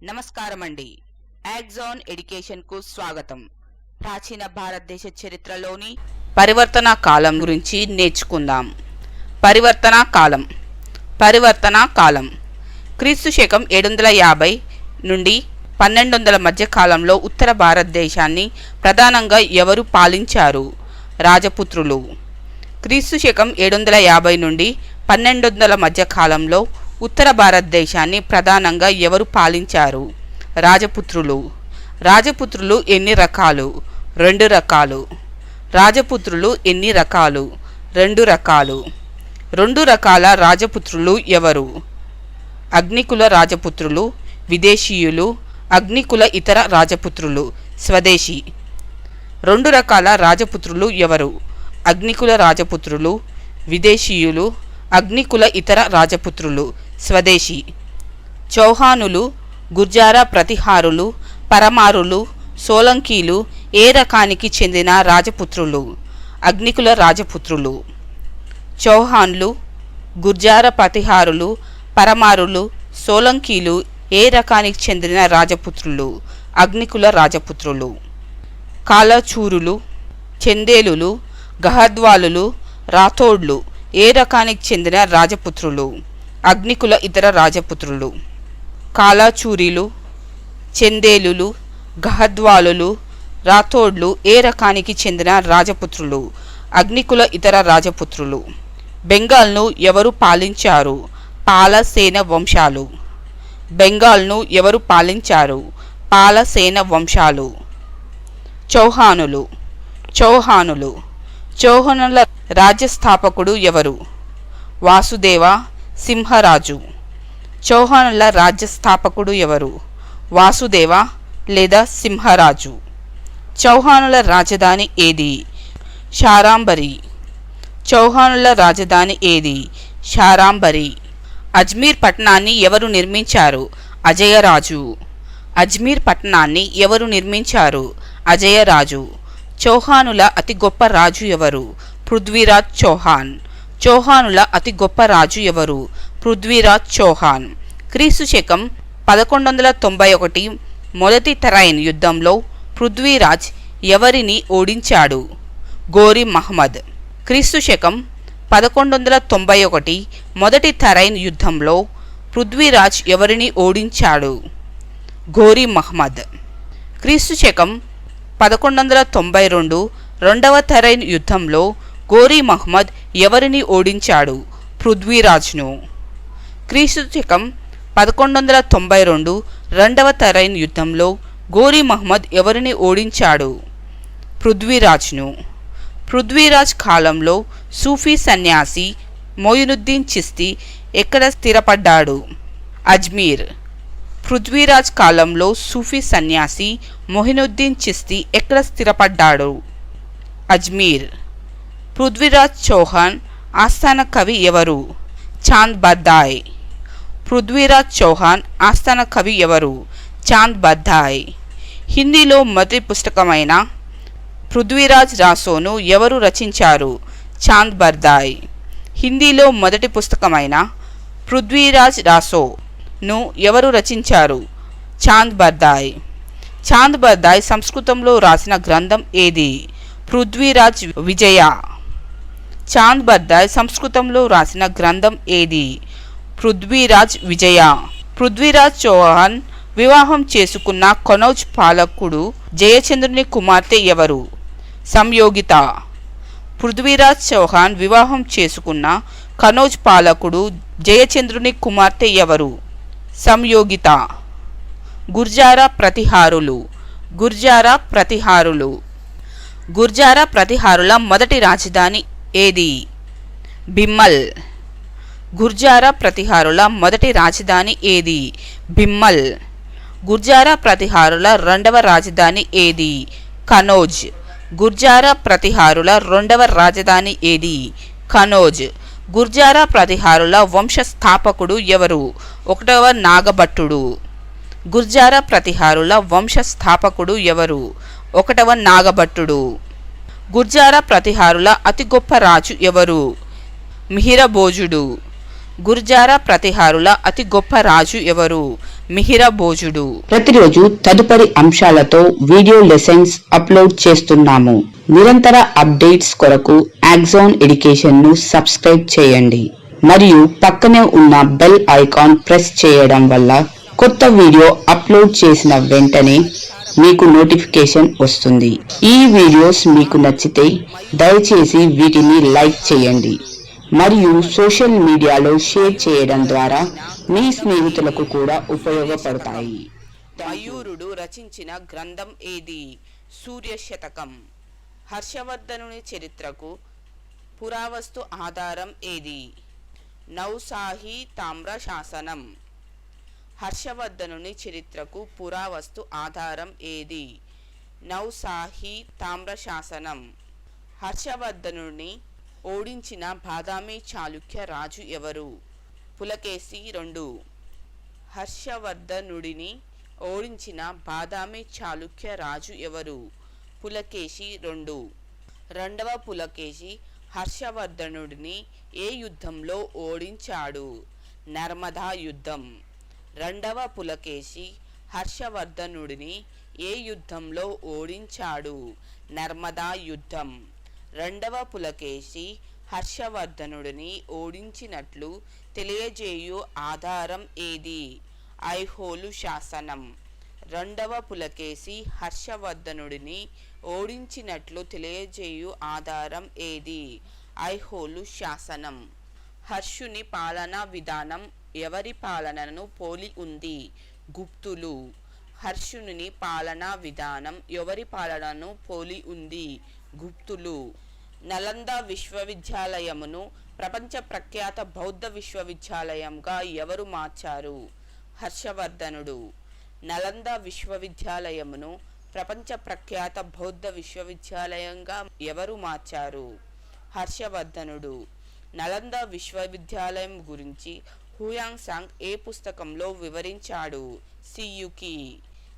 నమస్కారమండి. Axon education కు స్వాగతం. ప్రాచీన భారతదేశ చరిత్రలోని పరివర్తన కాలం గురించి నేర్చుకుందాం. పరివర్తన కాలం క్రీస్తు శకం 750 నుండి 1200 మధ్య కాలంలో ఉత్తర భారతదేశాన్ని ప్రధానంగా ఎవరు పాలించారు? రాజపుత్రులు. క్రీస్తు శకం 750 నుండి 1200 మధ్య కాలంలో ఉత్తర భారతదేశాన్ని ప్రధానంగా ఎవరు పాలించారు? రాజపుత్రులు. రాజపుత్రులు ఎన్ని రకాలు? 2 రకాలు. రాజపుత్రులు ఎన్ని రకాలు? 2 రకాలు. 2 రకాల రాజపుత్రులు ఎవరు? అగ్నికుల రాజపుత్రులు, విదేశీయులు. అగ్నికుల ఇతర రాజపుత్రులు, స్వదేశీ. 2 రకాల రాజపుత్రులు ఎవరు? అగ్నికుల రాజపుత్రులు, విదేశీయులు. అగ్నికుల ఇతర రాజపుత్రులు, స్వదేశీ. చౌహానులు, గుర్జారా ప్రతిహారులు, పరమారులు, సోలంకీలు ఏ రకానికి చెందిన రాజపుత్రులు? అగ్నికుల రాజపుత్రులు. చౌహాన్లు, గుర్జారా ప్రతిహారులు, పరమారులు, సోలంకీలు ఏ రకానికి చెందిన రాజపుత్రులు? అగ్నికుల రాజపుత్రులు. కాలచూరులు, చందేలులు, గహద్వాలులు, రాథోడ్లు ఏ రకానికి చెందిన రాజపుత్రులు? అగ్నికుల ఇతర రాజపుత్రులు. కాలాచూరీలు, చందేలులు, గహద్వాలులు, రాథోడ్లు ఏ రకానికి చెందిన రాజపుత్రులు? అగ్నికుల ఇతర రాజపుత్రులు. బెంగాల్ను ఎవరు పాలించారు? పాలసేన వంశాలు. బెంగాల్ను ఎవరు పాలించారు? పాలసేన వంశాలు. చౌహానులు. చౌహానులు. చౌహానుల రాజ్యస్థాపకుడు ఎవరు? వాసుదేవ సింహరాజు. చౌహానుల రాజ్యస్థాపకుడు ఎవరు? వాసుదేవ లేదా సింహరాజు. చౌహానుల రాజధాని ఏది? శారాంబరి. చౌహానుల రాజధాని ఏది? శారాంబరి. అజ్మీర్ పట్టణాన్ని ఎవరు నిర్మించారు? అజయరాజు. అజ్మీర్ పట్టణాన్ని ఎవరు నిర్మించారు? అజయరాజు. చౌహానుల అతి గొప్ప రాజు ఎవరు? పృథ్వీరాజ్ చౌహాన్. చౌహానుల అతి గొప్ప రాజు ఎవరు? పృథ్వీరాజ్ చౌహాన్. క్రీస్తు శకం 1191 మొదటి తరైన్ యుద్ధంలో పృథ్వీరాజ్ ఎవరిని ఓడించాడు? గోరి మహ్మద్. క్రీస్తు శకం 1191 మొదటి తరైన్ యుద్ధంలో పృథ్వీరాజ్ ఎవరిని ఓడించాడు? గోరి మహ్మద్. క్రీస్తు శకం 1192 రెండవ తరైన్ యుద్ధంలో గోరి మహ్మద్ ఎవరిని ఓడించాడు? పృథ్వీరాజ్ను. క్రీస్తు శకం 1192 రెండవ తరైన్ యుద్ధంలో గోరి మహ్మద్ ఎవరిని ఓడించాడు? పృథ్వీరాజ్ను. పృథ్వీరాజ్ కాలంలో సూఫీ సన్యాసి మొయినుద్దీన్ చిస్తీ ఎక్కడ స్థిరపడ్డాడు? అజ్మీర్. పృథ్వీరాజ్ కాలంలో సూఫీ సన్యాసి మొయినుద్దీన్ చిస్తీ ఎక్కడ స్థిరపడ్డాడు? అజ్మీర్. పృథ్వీరాజ్ చౌహాన్ ఆస్థాన కవి ఎవరు? చాంద్ బర్దాయ్. పృథ్వీరాజ్ చౌహాన్ ఆస్థాన కవి ఎవరు? చాంద్ బర్దాయ్. హిందీలో మొదటి పుస్తకమైన పృథ్వీరాజ్ రాసోను ఎవరు రచించారు? చాంద్ బర్దాయ్. హిందీలో మొదటి పుస్తకమైన పృథ్వీరాజ్ రాసోను ఎవరు రచించారు? చాంద్ బర్దాయ్. చాంద్ బర్దాయ్ సంస్కృతంలో రాసిన గ్రంథం ఏది? పృథ్వీరాజ్ విజయ. చాంద్ బర్దాయ్ సంస్కృతంలో రాసిన గ్రంథం ఏది? పృథ్వీరాజ్ విజయ. పృథ్వీరాజ్ చౌహాన్ వివాహం చేసుకున్న కనౌజ్ పాలకుడు జయచంద్రుని కుమార్తె ఎవరు? సంయోగిత. పృథ్వీరాజ్ చౌహాన్ వివాహం చేసుకున్న కనౌజ్ పాలకుడు జయచంద్రుని కుమార్తె ఎవరు? సంయోగిత. గుర్జారా ప్రతిహారులు. గుర్జారా ప్రతిహారులు. గుర్జారా ప్రతిహారుల మొదటి రాజధాని ఏది? భిమ్మల్. గుర్జారా ప్రతిహారుల మొదటి రాజధాని ఏది? భిమ్మల్. గుర్జారా ప్రతిహారుల రెండవ రాజధాని ఏది? కనౌజ్. గుర్జారా ప్రతిహారుల రెండవ రాజధాని ఏది? కనౌజ్. గుర్జారా ప్రతిహారుల వంశస్థాపకుడు ఎవరు? 1వ నాగభట్టుడు. గుర్జారా ప్రతిహారుల వంశస్థాపకుడు ఎవరు? 1వ నాగభట్టుడు. గుర్జారా ప్రతిహారుల అతి గొప్ప రాజు ఎవరు? మిహిరభోజుడు. గుర్జారా ప్రతిహారుల అతి గొప్ప రాజు ఎవరు? మిహిరభోజుడు. ప్రతిరోజు తదుపరి అంశాలతో వీడియో లెసన్స్ అప్లోడ్ చేస్తున్నాము. నిరంతర అప్డేట్స్ కొరకు యాక్జోన్ ఎడ్యుకేషన్ ను సబ్స్క్రైబ్ చేయండి మరియు పక్కనే ఉన్న బెల్ ఐకాన్ ప్రెస్ చేయడం వల్ల కొత్త వీడియో అప్లోడ్ చేసిన వెంటనే మీకు నోటిఫికేషన్ వస్తుంది. ఈ వీడియోస్ మీకు నచ్చితే దయచేసి వీటిని లైక్ చేయండి మరియు సోషల్ మీడియాలో షేర్ చేయడం ద్వారా మీ స్నేహితులకు కూడా ఉపయోగపడతాయి. మయూరుడు రచించిన గ్రంథం ఏది? సూర్య శతకం. హర్షవర్ధనుని చరిత్రకు పురావస్తు ఆధారం ఏది? నౌసాహి తామ్ర శాసనం. హర్షవర్ధనుని చరిత్రకు పురావస్తు ఆధారం ఏది? నౌసాహి తామ్ర శాసనం. హర్షవర్ధనుని ఓడించిన బాదామి చాళుక్య రాజు ఎవరు? పులకేశి II. హర్షవర్ధనుడిని ఓడించిన బాదామి చాళుక్య రాజు ఎవరు? పులకేశి II. రెండవ పులకేశి హర్షవర్ధనుడిని ఏ యుద్ధంలో ఓడించాడు? నర్మదా యుద్ధం. రెండవ పులకేశి హర్షవర్ధనుడిని ఏ యుద్ధంలో ఓడించాడు? నర్మదా యుద్ధం. రెండవ పులకేశి హర్షవర్ధనుడిని ఓడించినట్లు తెలియజేయు ఆధారం ఏది? ఐహోలు శాసనం. రెండవ పులకేశి హర్షవర్ధనుడిని ఓడించినట్లు తెలియజేయు ఆధారం ఏది? ఐహోలు శాసనం. హర్షుని పాలనా విధానం ఎవరి పాలనను పోలి ఉంది? గుప్తులు. హర్షుని పాలనా విధానం ఎవరి పాలనను పోలి ఉంది? గుప్తులు. నలంద విశ్వవిద్యాలయమును ప్రపంచ ప్రఖ్యాత బౌద్ధ విశ్వవిద్యాలయంగా ఎవరు మార్చారు? హర్షవర్ధనుడు. నలంద విశ్వవిద్యాలయమును ప్రపంచ ప్రఖ్యాత బౌద్ధ విశ్వవిద్యాలయంగా ఎవరు మార్చారు? హర్షవర్ధనుడు. నలంద విశ్వవిద్యాలయం గురించి హుయాంగ్సాంగ్ ఏ పుస్తకంలో వివరించాడు? సియుకి.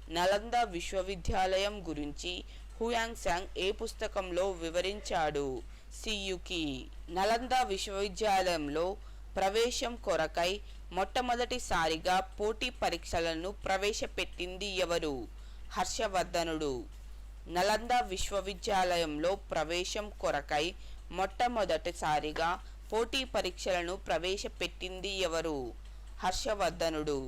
నలంద విశ్వవిద్యాలయం గురించి హుయాంగ్సాంగ్ ఏ పుస్తకంలో వివరించాడు? సియుకి. నలంద విశ్వవిద్యాలయంలో ప్రవేశం కొరకై మొట్టమొదటిసారిగా పోటీ పరీక్షలను ప్రవేశపెట్టింది ఎవరు? హర్షవర్ధనుడు. నలంద విశ్వవిద్యాలయంలో ప్రవేశం కొరకై మొట్టమొదటిసారిగా పోటీ పరీక్షలను ప్రవేశపెట్టింది ఎవరు? హర్షవర్ధనుడు.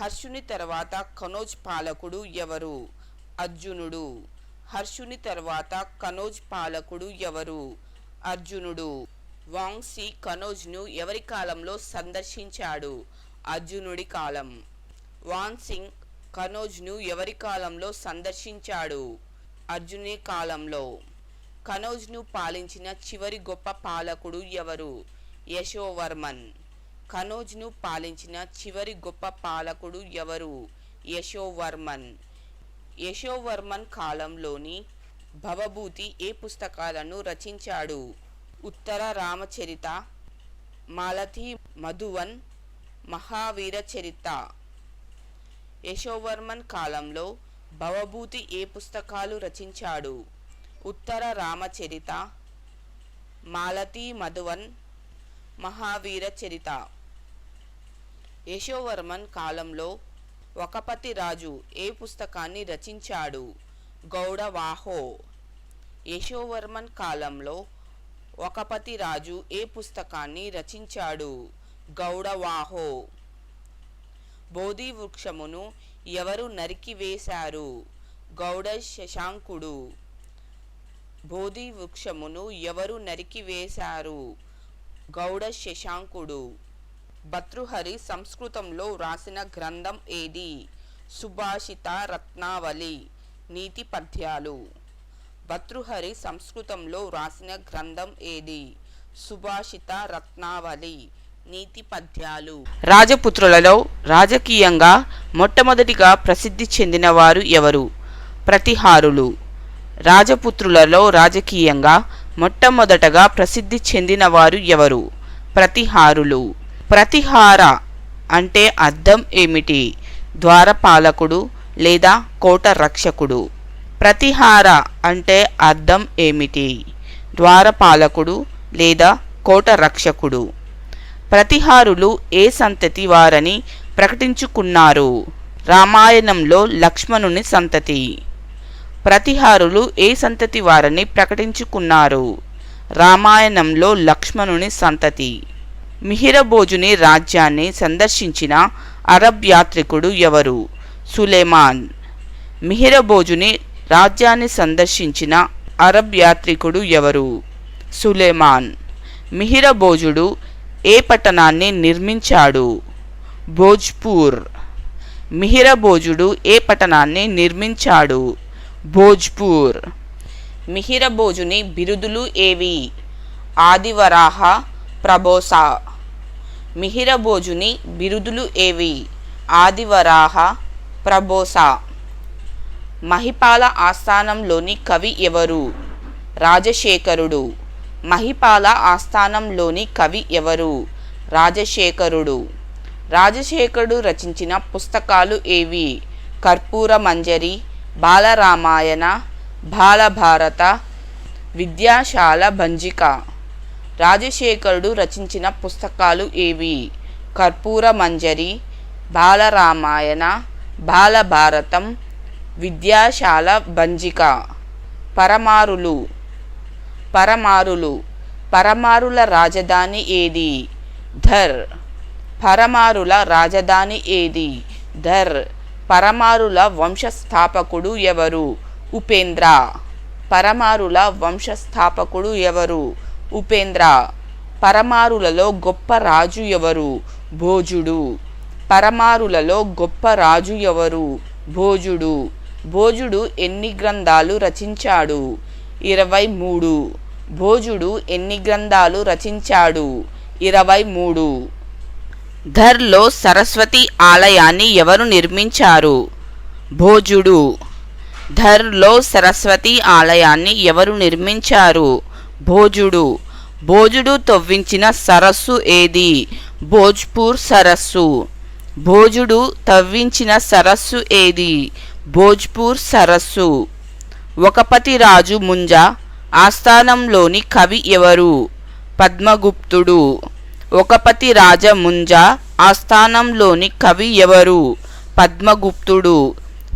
హర్షుని తర్వాత కనౌజ్ పాలకుడు ఎవరు? అర్జునుడు. హర్షుని తర్వాత కనౌజ్ పాలకుడు ఎవరు? అర్జునుడు. వాంగ్సీ కనౌజ్ను ఎవరి కాలంలో సందర్శించాడు? అర్జునుడి కాలం. వాన్సింగ్ కనౌజ్ను ఎవరి కాలంలో సందర్శించాడు? అర్జునుడి కాలంలో. కనౌజ్ను పాలించిన చివరి గొప్ప పాలకుడు ఎవరు? యశోవర్మన్. కనౌజ్ను పాలించిన చివరి గొప్ప పాలకుడు ఎవరు? యశోవర్మన్. యశోవర్మన్ కాలంలోని భవభూతి ఏ పుస్తకాలను రచించాడు? ఉత్తర రామచరిత, మాలతీ మధువన్, మహావీర చరిత. యశోవర్మన్ కాలంలో భవభూతి ఏ పుస్తకాలు రచించాడు? ఉత్తర రామచరిత, మాలతీ మధువన్, మహావీర చరిత. యశోవర్మన్ కాలంలో వకపతి రాజు ఏ పుస్తకాన్ని రచించాడు? గౌడవాహో. యశోవర్మన్ కాలంలో వకపతి రాజు ఏ పుస్తకాన్ని రచించాడు? గౌడవాహో. బోధి వృక్షమును ఎవరు నరికివేశారు? గౌడ శశాంకుడు. బోధి వృక్షమును ఎవరు నరికివేశారు? గౌడ శశాంకుడు. భర్తృహరి సంస్కృతంలో వ్రాసిన గ్రంథం ఏది? సుభాషిత రత్నావళి, నీతి పద్యాలు. భర్తృహరి సంస్కృతంలో వ్రాసిన గ్రంథం ఏది? సుభాషిత రత్నావళి, నీతి పద్యాలు. రాజపుత్రులలో రాజకీయంగా మొట్టమొదటిగా ప్రసిద్ధి చెందినవారు ఎవరు? ప్రతిహారులు. రాజపుత్రులలో రాజకీయంగా మొట్టమొదటగా ప్రసిద్ధి చెందినవారు ఎవరు? ప్రతిహారులు. ప్రతిహార అంటే అర్థం ఏమిటి? ద్వారపాలకుడు లేదా కోట రక్షకుడు. ప్రతిహార అంటే అర్థం ఏమిటి? ద్వారపాలకుడు లేదా కోట రక్షకుడు. ప్రతిహారులు ఏ సంతతి వారని ప్రకటించుకున్నారు. రామాయణంలో లక్ష్మణుని సంతతి. ప్రతిహారులు ఏ సంతతి వారని ప్రకటించుకున్నారు? రామాయణంలో లక్ష్మణుని సంతతి. మిహిరబోజుని రాజ్యాన్ని సందర్శించిన అరబ్ యాత్రికుడు ఎవరు? సులేమాన్. మిహిరబోజుని రాజ్యాన్ని సందర్శించిన అరబ్ యాత్రికుడు ఎవరు? సులేమాన్. మిహిరబోజుడు ఏ పట్టణాన్ని నిర్మించాడు? భోజ్పూర్. మిహిరబోజుడు ఏ పట్టణాన్ని నిర్మించాడు? భోజ్పూర్. మిహిరబోజుని బిరుదులు ఏవి? ఆదివరాహ, ప్రభోసా. మిహిరబోజుని బిరుదులు ఏవి? ఆదివరాహ, ప్రభోసా. మహిపాల ఆస్థానంలోని కవి ఎవరు? రాజశేఖరుడు. మహిపాల ఆస్థానంలోని కవి ఎవరు? రాజశేఖరుడు. రాజశేఖరుడు రచించిన పుస్తకాలు ఏవి? కర్పూర మంజరి, బాలరామాయణ, బాలభారత, విద్యాశాల భంజిక. రాజశేఖరుడు రచించిన పుస్తకాలు ఏవి? కర్పూర మంజరి, బాలరామాయణ, బాలభారతం, విద్యాశాల భంజిక. పరమారులు. పరమారులు. పరమారుల రాజధాని ఏది? ధర్. పరమారుల రాజధాని ఏది? ధర్. పరమారుల వంశస్థాపకుడు ఎవరు? ఉపేంద్ర. పరమారుల వంశస్థాపకుడు ఎవరు? ఉపేంద్ర. పరమారులలో గొప్ప రాజు ఎవరు? భోజుడు. పరమారులలో గొప్ప రాజు ఎవరు? భోజుడు. భోజుడు ఎన్ని గ్రంథాలు రచించాడు? 23. భోజుడు ఎన్ని గ్రంథాలు రచించాడు? 23. ధర్లో సరస్వతి ఆలయాన్ని ఎవరు నిర్మించారు? భోజుడు. ధర్లో సరస్వతి ఆలయాన్ని ఎవరు నిర్మించారు? భోజుడు. భోజుడు తవ్వించిన సరస్సు ఏది? భోజ్పూర్ సరస్సు. భోజుడు తవ్వించిన సరస్సు ఏది? భోజ్పూర్ సరస్సు. వకపతి రాజు ముంజ ఆస్థానంలోని కవి ఎవరు? పద్మగుప్తుడు. వకపతి రాజ ముంజ ఆస్థానంలోని కవి ఎవరు? పద్మగుప్తుడు.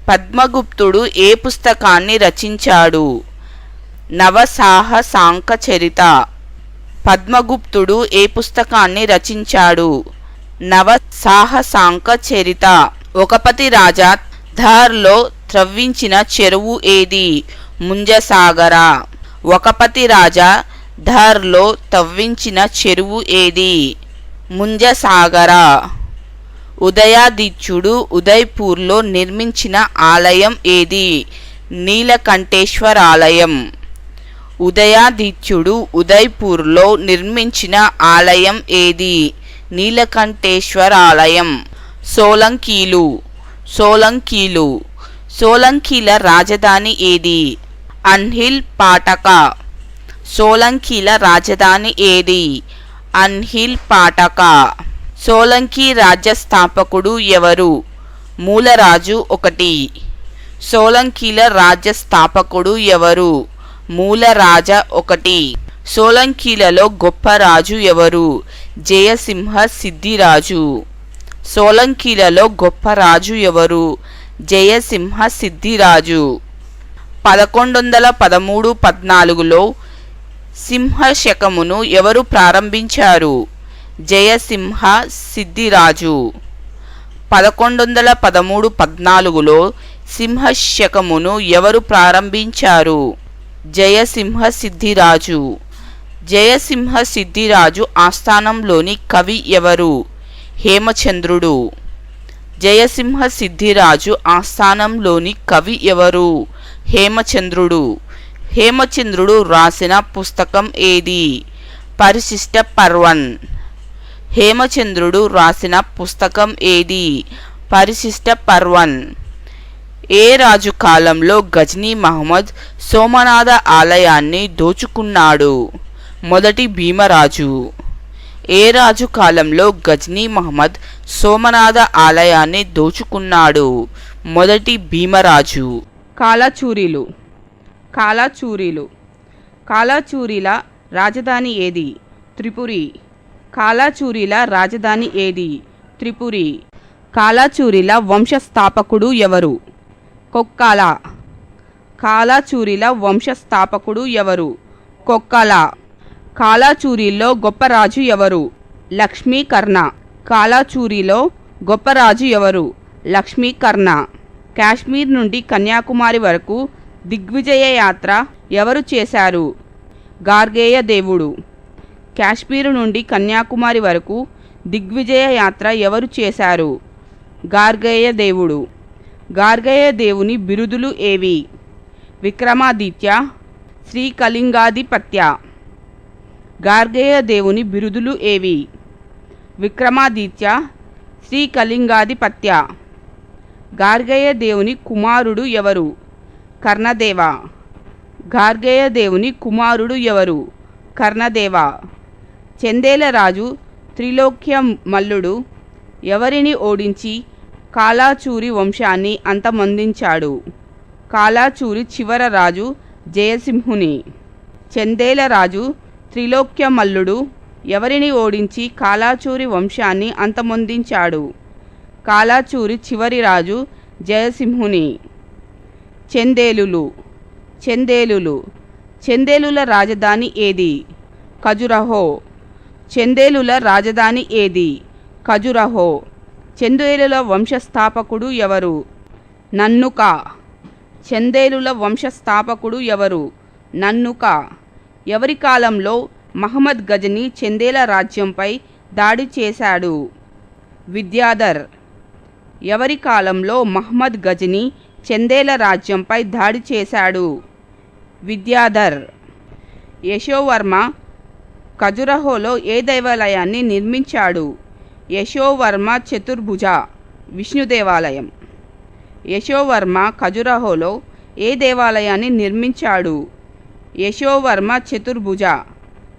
పద్మగుప్తుడు ఏ పుస్తకాన్ని రచించాడు? నవసాహసాంక చరిత. పద్మగుప్తుడు ఏ పుస్తకాన్ని రచించాడు? నవసాహసాంక చరిత. వకపతి రాజా ధార్లో త్రవ్వించిన చెరువు ఏది? ముంజసాగర. వకపతి రాజా ధార్లో తవ్వించిన చెరువు ఏది? ముంజసాగర. ఉదయాదిత్యుడు ఉదయ్పూర్లో నిర్మించిన ఆలయం ఏది? నీలకంఠేశ్వరాలయం. ఉదయాదిత్యుడు ఉదయ్పూర్లో నిర్మించిన ఆలయం ఏది? నీలకంఠేశ్వరాలయం. సోలంకీలు. సోలంకీలు. సోలంకీల రాజధాని ఏది? అన్హిల్ పాటక. సోలంకీల రాజధాని ఏది? అన్హిల్ పాటక. సోలంకి రాజ్య స్థాపకుడు ఎవరు? మూలరాజు 1. సోలంకీల రాజ్య స్థాపకుడు ఎవరు? మూలరాజ 1. సోలంకీలలో గొప్ప రాజు ఎవరు? జయసింహ సిద్ధిరాజు. సోలంకీలలో గొప్ప రాజు ఎవరు? జయసింహ సిద్ధిరాజు. 1113-14లో సింహ శకమును ఎవరు ప్రారంభించారు? జయసింహ సిద్ధిరాజు. 1113-14లో సింహ శకమును ఎవరు ప్రారంభించారు? జయసింహ సిద్ధిరాజు. జయసింహ సిద్ధిరాజు ఆస్థానంలోని కవి ఎవరు? హేమచంద్రుడు. జయసింహ సిద్ధిరాజు ఆస్థానంలోని కవి ఎవరు? హేమచంద్రుడు. హేమచంద్రుడు రాసిన పుస్తకం ఏది? పరిశిష్ట పర్వన్. హేమచంద్రుడు రాసిన పుస్తకం ఏది? పరిశిష్ట పర్వన్. ఏ రాజు కాలంలో గజ్నీ మహమ్మద్ సోమనాథ ఆలయాన్ని దోచుకున్నాడు? మొదటి భీమరాజు. ఏ రాజు కాలంలో గజ్నీ మహమ్మద్ సోమనాథ ఆలయాన్ని దోచుకున్నాడు? మొదటి భీమరాజు. కాలాచూరీలు. కాలాచూరీలు. కాలాచూరీల రాజధాని ఏది? త్రిపురి. కాలాచూరీల రాజధాని ఏది? త్రిపురి. కాలాచూరిల వంశస్థాపకుడు ఎవరు? కొక్కాల. కాలాచూరిల వంశస్థాపకుడు ఎవరు? కొక్కాల. కాలాచూరిలో గొప్ప రాజు ఎవరు? లక్ష్మీకర్ణ. కాలాచూరిలో గొప్ప రాజు ఎవరు? లక్ష్మీకర్ణ. కాశ్మీర్ నుండి కన్యాకుమారి వరకు దిగ్విజయ యాత్ర ఎవరు చేశారు? గార్గేయ దేవుడు. కాశ్మీరు నుండి కన్యాకుమారి వరకు దిగ్విజయ యాత్ర ఎవరు చేశారు? గార్గేయ దేవుడు. గార్గేయ దేవుని బిరుదులు ఏవి? విక్రమాదిత్య, శ్రీకళింగాధిపత్య. గార్గేయ దేవుని బిరుదులు ఏవి? విక్రమాదిత్య, శ్రీకళింగాధిపత్య. గార్గేయ దేవుని కుమారుడు ఎవరు? కర్ణదేవ. గార్గేయ దేవుని కుమారుడు ఎవరు? కర్ణదేవ. చందేల రాజు త్రిలోక్య మల్లుడు ఎవరిని ఓడించి కాలాచూరి వంశాన్ని అంతమొందించాడు? కాలాచూరి చివర రాజు జయసింహుని. చందేల రాజు త్రిలోక్య మల్లుడు ఎవరిని ఓడించి కాలాచూరి వంశాన్ని అంతమొందించాడు? కాలాచూరి చివరి రాజు జయసింహుని. చందేలులు. చందేలులు. చందేలుల రాజధాని ఏది? ఖజురహో. చందేలుల రాజధాని ఏది? ఖజురహో. చందేలుల వంశస్థాపకుడు ఎవరు? నన్నుక. చందేలుల వంశస్థాపకుడు ఎవరు? నన్నుక. ఎవరి కాలంలో మహమ్మద్ గజని చందేల రాజ్యంపై దాడి చేశాడు? విద్యాధర్. ఎవరి కాలంలో మహమ్మద్ గజని చందేల రాజ్యంపై దాడి చేశాడు? విద్యాధర్. యశోవర్మ ఖజురహోలో ఏ దేవాలయాన్ని నిర్మించాడు? యశోవర్మ చతుర్భుజ విష్ణు దేవాలయం. యశోవర్మ ఖజురహోలో ఏ దేవాలయాన్ని నిర్మించాడు? యశోవర్మ చతుర్భుజ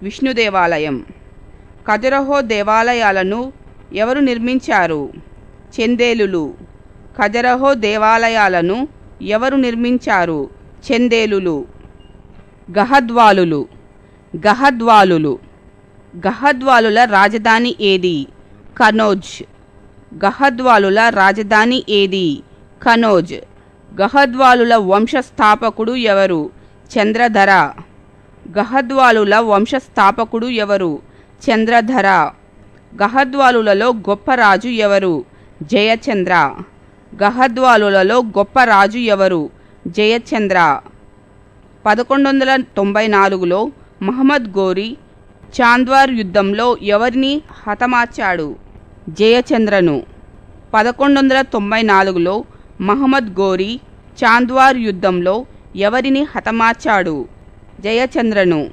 విష్ణు దేవాలయం. ఖజురహో దేవాలయాలను ఎవరు నిర్మించారు? చందేలులు. ఖజురహో దేవాలయాలను ఎవరు నిర్మించారు? చందేలులు. గహద్వాలులు. గహద్వాలులు. గహద్వాలుల రాజధాని ఏది? కనోజ్. గహద్వాలుల రాజధాని ఏది? కనోజ్. గహద్వాలుల వంశస్థాపకుడు ఎవరు? చంద్రధర. గహద్వాలుల వంశస్థాపకుడు ఎవరు? చంద్రధర. గహద్వాలులలో గొప్ప రాజు ఎవరు? జయచంద్ర. గహద్వాలులలో గొప్ప రాజు ఎవరు? జయచంద్ర. 1194లో మహమ్మద్ గోరి చాంద్వార్ యుద్ధంలో ఎవరిని హతమార్చాడు? జయచంద్రను. 1194లో మహమ్మద్ గోరి చాంద్వార్ యుద్ధంలో ఎవరిని హతమార్చాడు? జయచంద్రను.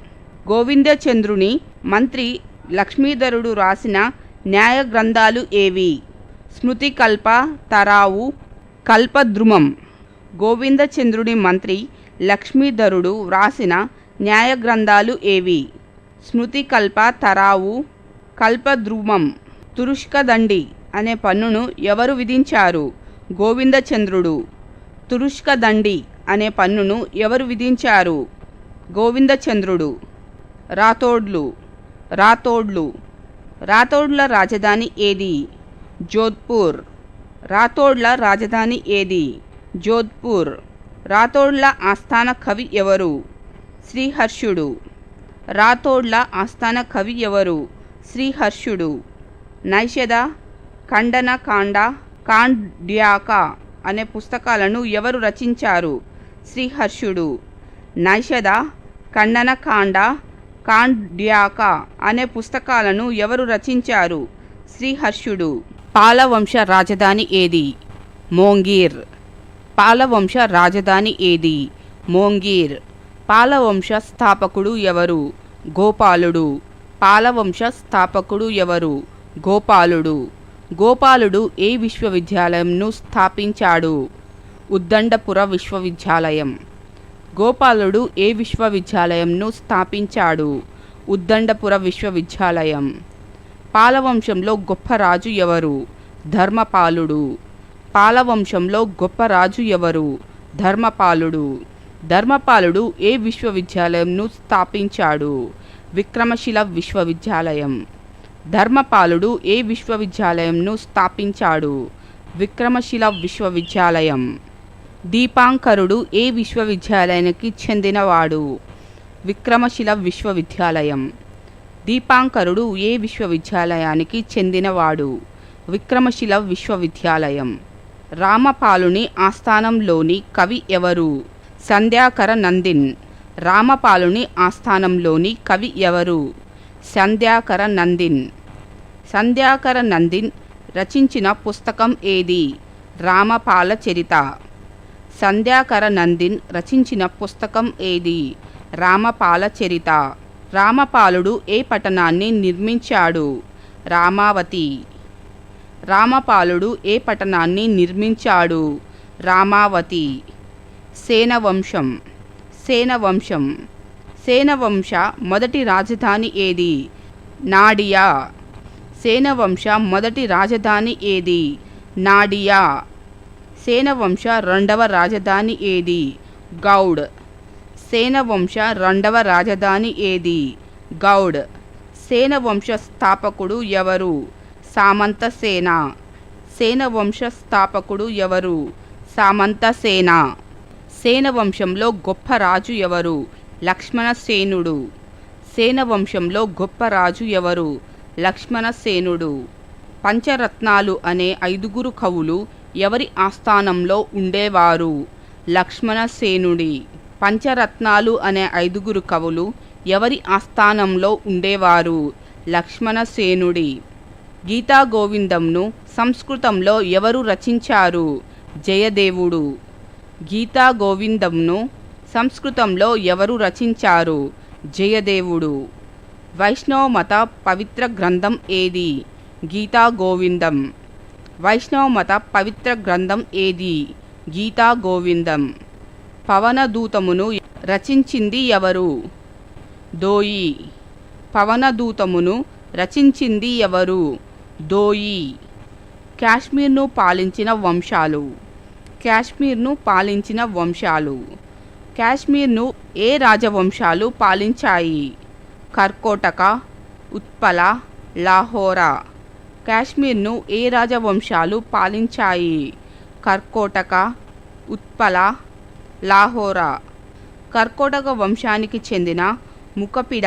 గోవిందచంద్రుని మంత్రి లక్ష్మీధరుడు రాసిన న్యాయ గ్రంథాలు ఏవి? స్మృతికల్ప, తరావు, కల్పద్రుమం. గోవిందచంద్రుని మంత్రి లక్ష్మీధరుడు వ్రాసిన న్యాయ గ్రంథాలు ఏవి? స్మృతికల్ప, తరావు, కల్పద్రుమం. తురుష్కదండి అనే పన్నును ఎవరు విధించారు? గోవిందచంద్రుడు. తురుష్కదండి అనే పన్నును ఎవరు విధించారు? గోవిందచంద్రుడు. రాథోడ్లు. రాథోడ్లు. రాథోడ్ల రాజధాని ఏది? జోధ్పూర్. రాథోడ్ల రాజధాని ఏది? జోధ్పూర్. రాథోడ్ల ఆస్థాన కవి ఎవరు? శ్రీహర్షుడు. రాథోడ్ల ఆస్థాన కవి ఎవరు? శ్రీహర్షుడు. నైషధ, ఖండనకాండ, కాండ్యాక అనే పుస్తకాలను ఎవరు రచించారు? శ్రీహర్షుడు. నైషధ, ఖండనకాండ, కాండ్యాక అనే పుస్తకాలను ఎవరు రచించారు? శ్రీహర్షుడు. పాలవంశ రాజధాని ఏది? మోంగీర్. పాలవంశ రాజధాని ఏది? మోంగీర్. పాలవంశ స్థాపకుడు ఎవరు? గోపాలుడు. పాలవంశ స్థాపకుడు ఎవరు? గోపాలుడు. గోపాలుడు ఏ విశ్వవిద్యాలయంను స్థాపించాడు? ఉద్దండపుర విశ్వవిద్యాలయం. గోపాలుడు ఏ విశ్వవిద్యాలయంను స్థాపించాడు? ఉద్దండపుర విశ్వవిద్యాలయం. పాలవంశంలో గొప్ప రాజు ఎవరు? ధర్మపాలుడు. పాలవంశంలో గొప్ప రాజు ఎవరు? ధర్మపాలుడు. ధర్మపాలుడు ఏ విశ్వవిద్యాలయంను స్థాపించాడు? విక్రమశిల విశ్వవిద్యాలయం. ధర్మపాలుడు ఏ విశ్వవిద్యాలయంను స్థాపించాడు? విక్రమశిల విశ్వవిద్యాలయం. దీపాంకరుడు ఏ విశ్వవిద్యాలయానికి చెందినవాడు? విక్రమశిల విశ్వవిద్యాలయం. దీపాంకరుడు ఏ విశ్వవిద్యాలయానికి చెందినవాడు? విక్రమశిల విశ్వవిద్యాలయం. రామపాలుని ఆస్థానంలోని కవి ఎవరు? సంధ్యాకర నందిన్. రామపాలుని ఆస్థానంలోని కవి ఎవరు? సంధ్యాకర నందిన్. సంధ్యాకర నందిన్ రచించిన పుస్తకం ఏది? రామపాల చరిత. సంధ్యాకర నందిన్ రచించిన పుస్తకం ఏది? రామపాల చరిత. రామపాలుడు ఏ పట్టణాన్ని నిర్మించాడు? రామావతి. రామపాలుడు ఏ పట్టణాన్ని నిర్మించాడు? రామావతి. సేనవంశం. సేనవంశం. సేనవంశ మొదటి రాజధాని ఏది? నాడియా. సేనవంశ మొదటి రాజధాని ఏది? నాడియా. సేనవంశ రెండవ రాజధాని ఏది? గౌడ్. సేనవంశ రెండవ రాజధాని ఏది? గౌడ్. సేనవంశ స్థాపకుడు ఎవరు? సామంతసేన. సేనవంశ స్థాపకుడు ఎవరు? సామంతసేన. సేనవంశంలో గొప్ప రాజు ఎవరు? లక్ష్మణసేనుడు. సేనవంశంలో గొప్ప రాజు ఎవరు? లక్ష్మణసేనుడు. పంచరత్నాలు అనే 5 కవులు ఎవరి ఆస్థానంలో ఉండేవారు? లక్ష్మణసేనుడి. పంచరత్నాలు అనే 5 కవులు ఎవరి ఆస్థానంలో ఉండేవారు? లక్ష్మణసేనుడి. గీతా గోవిందంను సంస్కృతంలో ఎవరు రచించారు? జయదేవుడు. గీతా గోవిందంను సంస్కృతంలో ఎవరు రచించారు? జయదేవుడు. వైష్ణవ మత పవిత్ర గ్రంథం ఏది? గీతా గోవిందం. వైష్ణవ మత పవిత్ర గ్రంథం ఏది? గీతా గోవిందం. పవనదూతమును రచించింది ఎవరు? దోయి. పవనదూతమును రచించింది ఎవరు? దోయి. కాశ్మీర్ను పాలించిన వంశాలు. కాశ్మీర్ను పాలించిన వంశాలు. కాశ్మీర్ను ఏ రాజవంశాలు పాలించాయి? కర్కోటక, ఉత్పల, లాహోరా. కాశ్మీర్ను ఏ రాజవంశాలు పాలించాయి? కర్కోటక, ఉత్పల, లాహోరా. కర్కోటక వంశానికి చెందిన ముకపిడ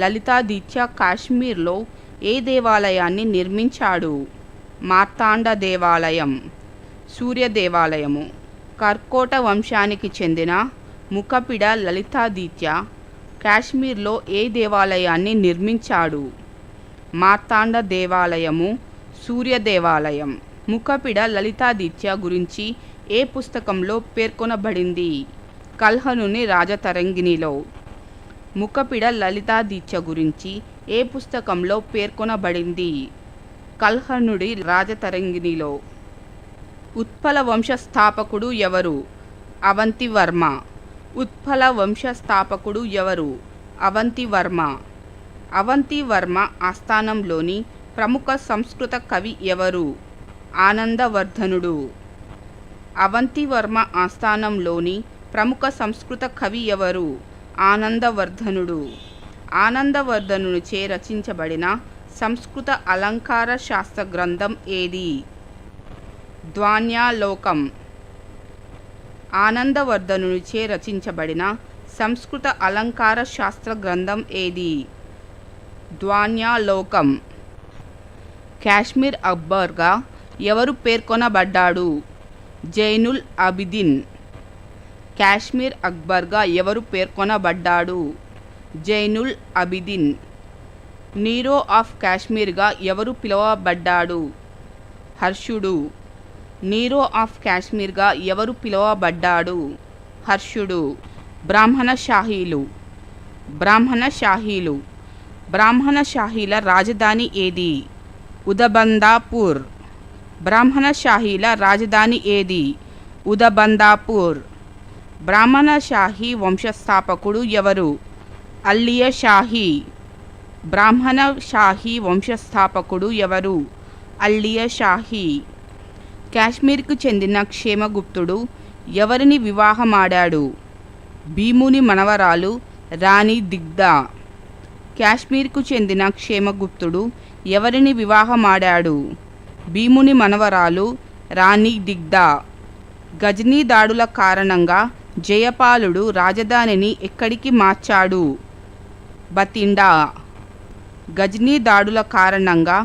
లలితాదిత్య కాశ్మీర్లో ఏ దేవాలయాన్ని నిర్మించాడు? మార్తాండ దేవాలయం. సూర్య దేవాలయము. కర్కోట వంశానికి చెందిన ముకపిడ లలితాదిత్య కాశ్మీర్లో ఏ దేవాలయాన్ని నిర్మించాడు? మార్తాండ దేవాలయము, సూర్య దేవాలయం. ముకపిడ లలితాదిత్య గురించి ఏ పుస్తకంలో పేర్కొనబడింది? కల్హనుని రాజతరంగిణిలో. ముకపిడ లలితాదిత్య గురించి ఏ పుస్తకంలో పేర్కొనబడింది? కల్హనుడి రాజతరంగిణిలో. ఉత్పల వంశ స్థాపకుడు ఎవరు? అవంతివర్మ. ఉత్పల వంశ స్థాపకుడు ఎవరు? అవంతివర్మ. అవంతివర్మ ఆస్థానంలోని ప్రముఖ సంస్కృత కవి ఎవరు? ఆనందవర్ధనుడు. అవంతివర్మ ఆస్థానంలోని ప్రముఖ సంస్కృత కవి ఎవరు? ఆనందవర్ధనుడు. ఆనందవర్ధనునిచే రచించబడిన సంస్కృత అలంకార శాస్త్ర గ్రంథం ఏది? ధ్వన్యాలోకం. ఆనందవర్ధనునిచే రచించబడిన సంస్కృత అలంకార శాస్త్ర గ్రంథం ఏది? ధ్వన్యాలోకం. కాశ్మీర్ అక్బర్గా ఎవరు పేర్కొనబడ్డాడు? జైనుల్ అబిదిన్. కాశ్మీర్ అక్బర్గా ఎవరు పేర్కొనబడ్డాడు? జైనుల్ అబిదిన్. నీరో ఆఫ్ కాశ్మీర్గా ఎవరు పిలువబడ్డాడు? హర్షుడు. నీరో ఆఫ్ కాశ్మీర్గా ఎవరు పిలువబడ్డాడు? హర్షుడు. బ్రాహ్మణ షాహీలు. బ్రాహ్మణ షాహీలు. బ్రాహ్మణ షాహీల రాజధాని ఏది? ఉదబందాపూర్. బ్రాహ్మణ షాహీల రాజధాని ఏది? ఉదబందాపూర్. బ్రాహ్మణ షాహీ వంశస్థాపకుడు ఎవరు? అల్లియ షాహీ. బ్రాహ్మణ షాహీ వంశస్థాపకుడు ఎవరు? అల్లియ షాహీ. కాశ్మీర్కు చెందిన క్షేమగుప్తుడు ఎవరిని వివాహమాడాడు? భీముని మనవరాలు రాణి దిగ్దా. కాశ్మీర్కు చెందిన క్షేమగుప్తుడు ఎవరిని వివాహమాడాడు? భీముని మనవరాలు రాణి దిగ్దా. గజనీ దాడుల కారణంగా జయపాలుడు రాజధానిని ఎక్కడికి మార్చాడు? బతిండా. గజనీ దాడుల కారణంగా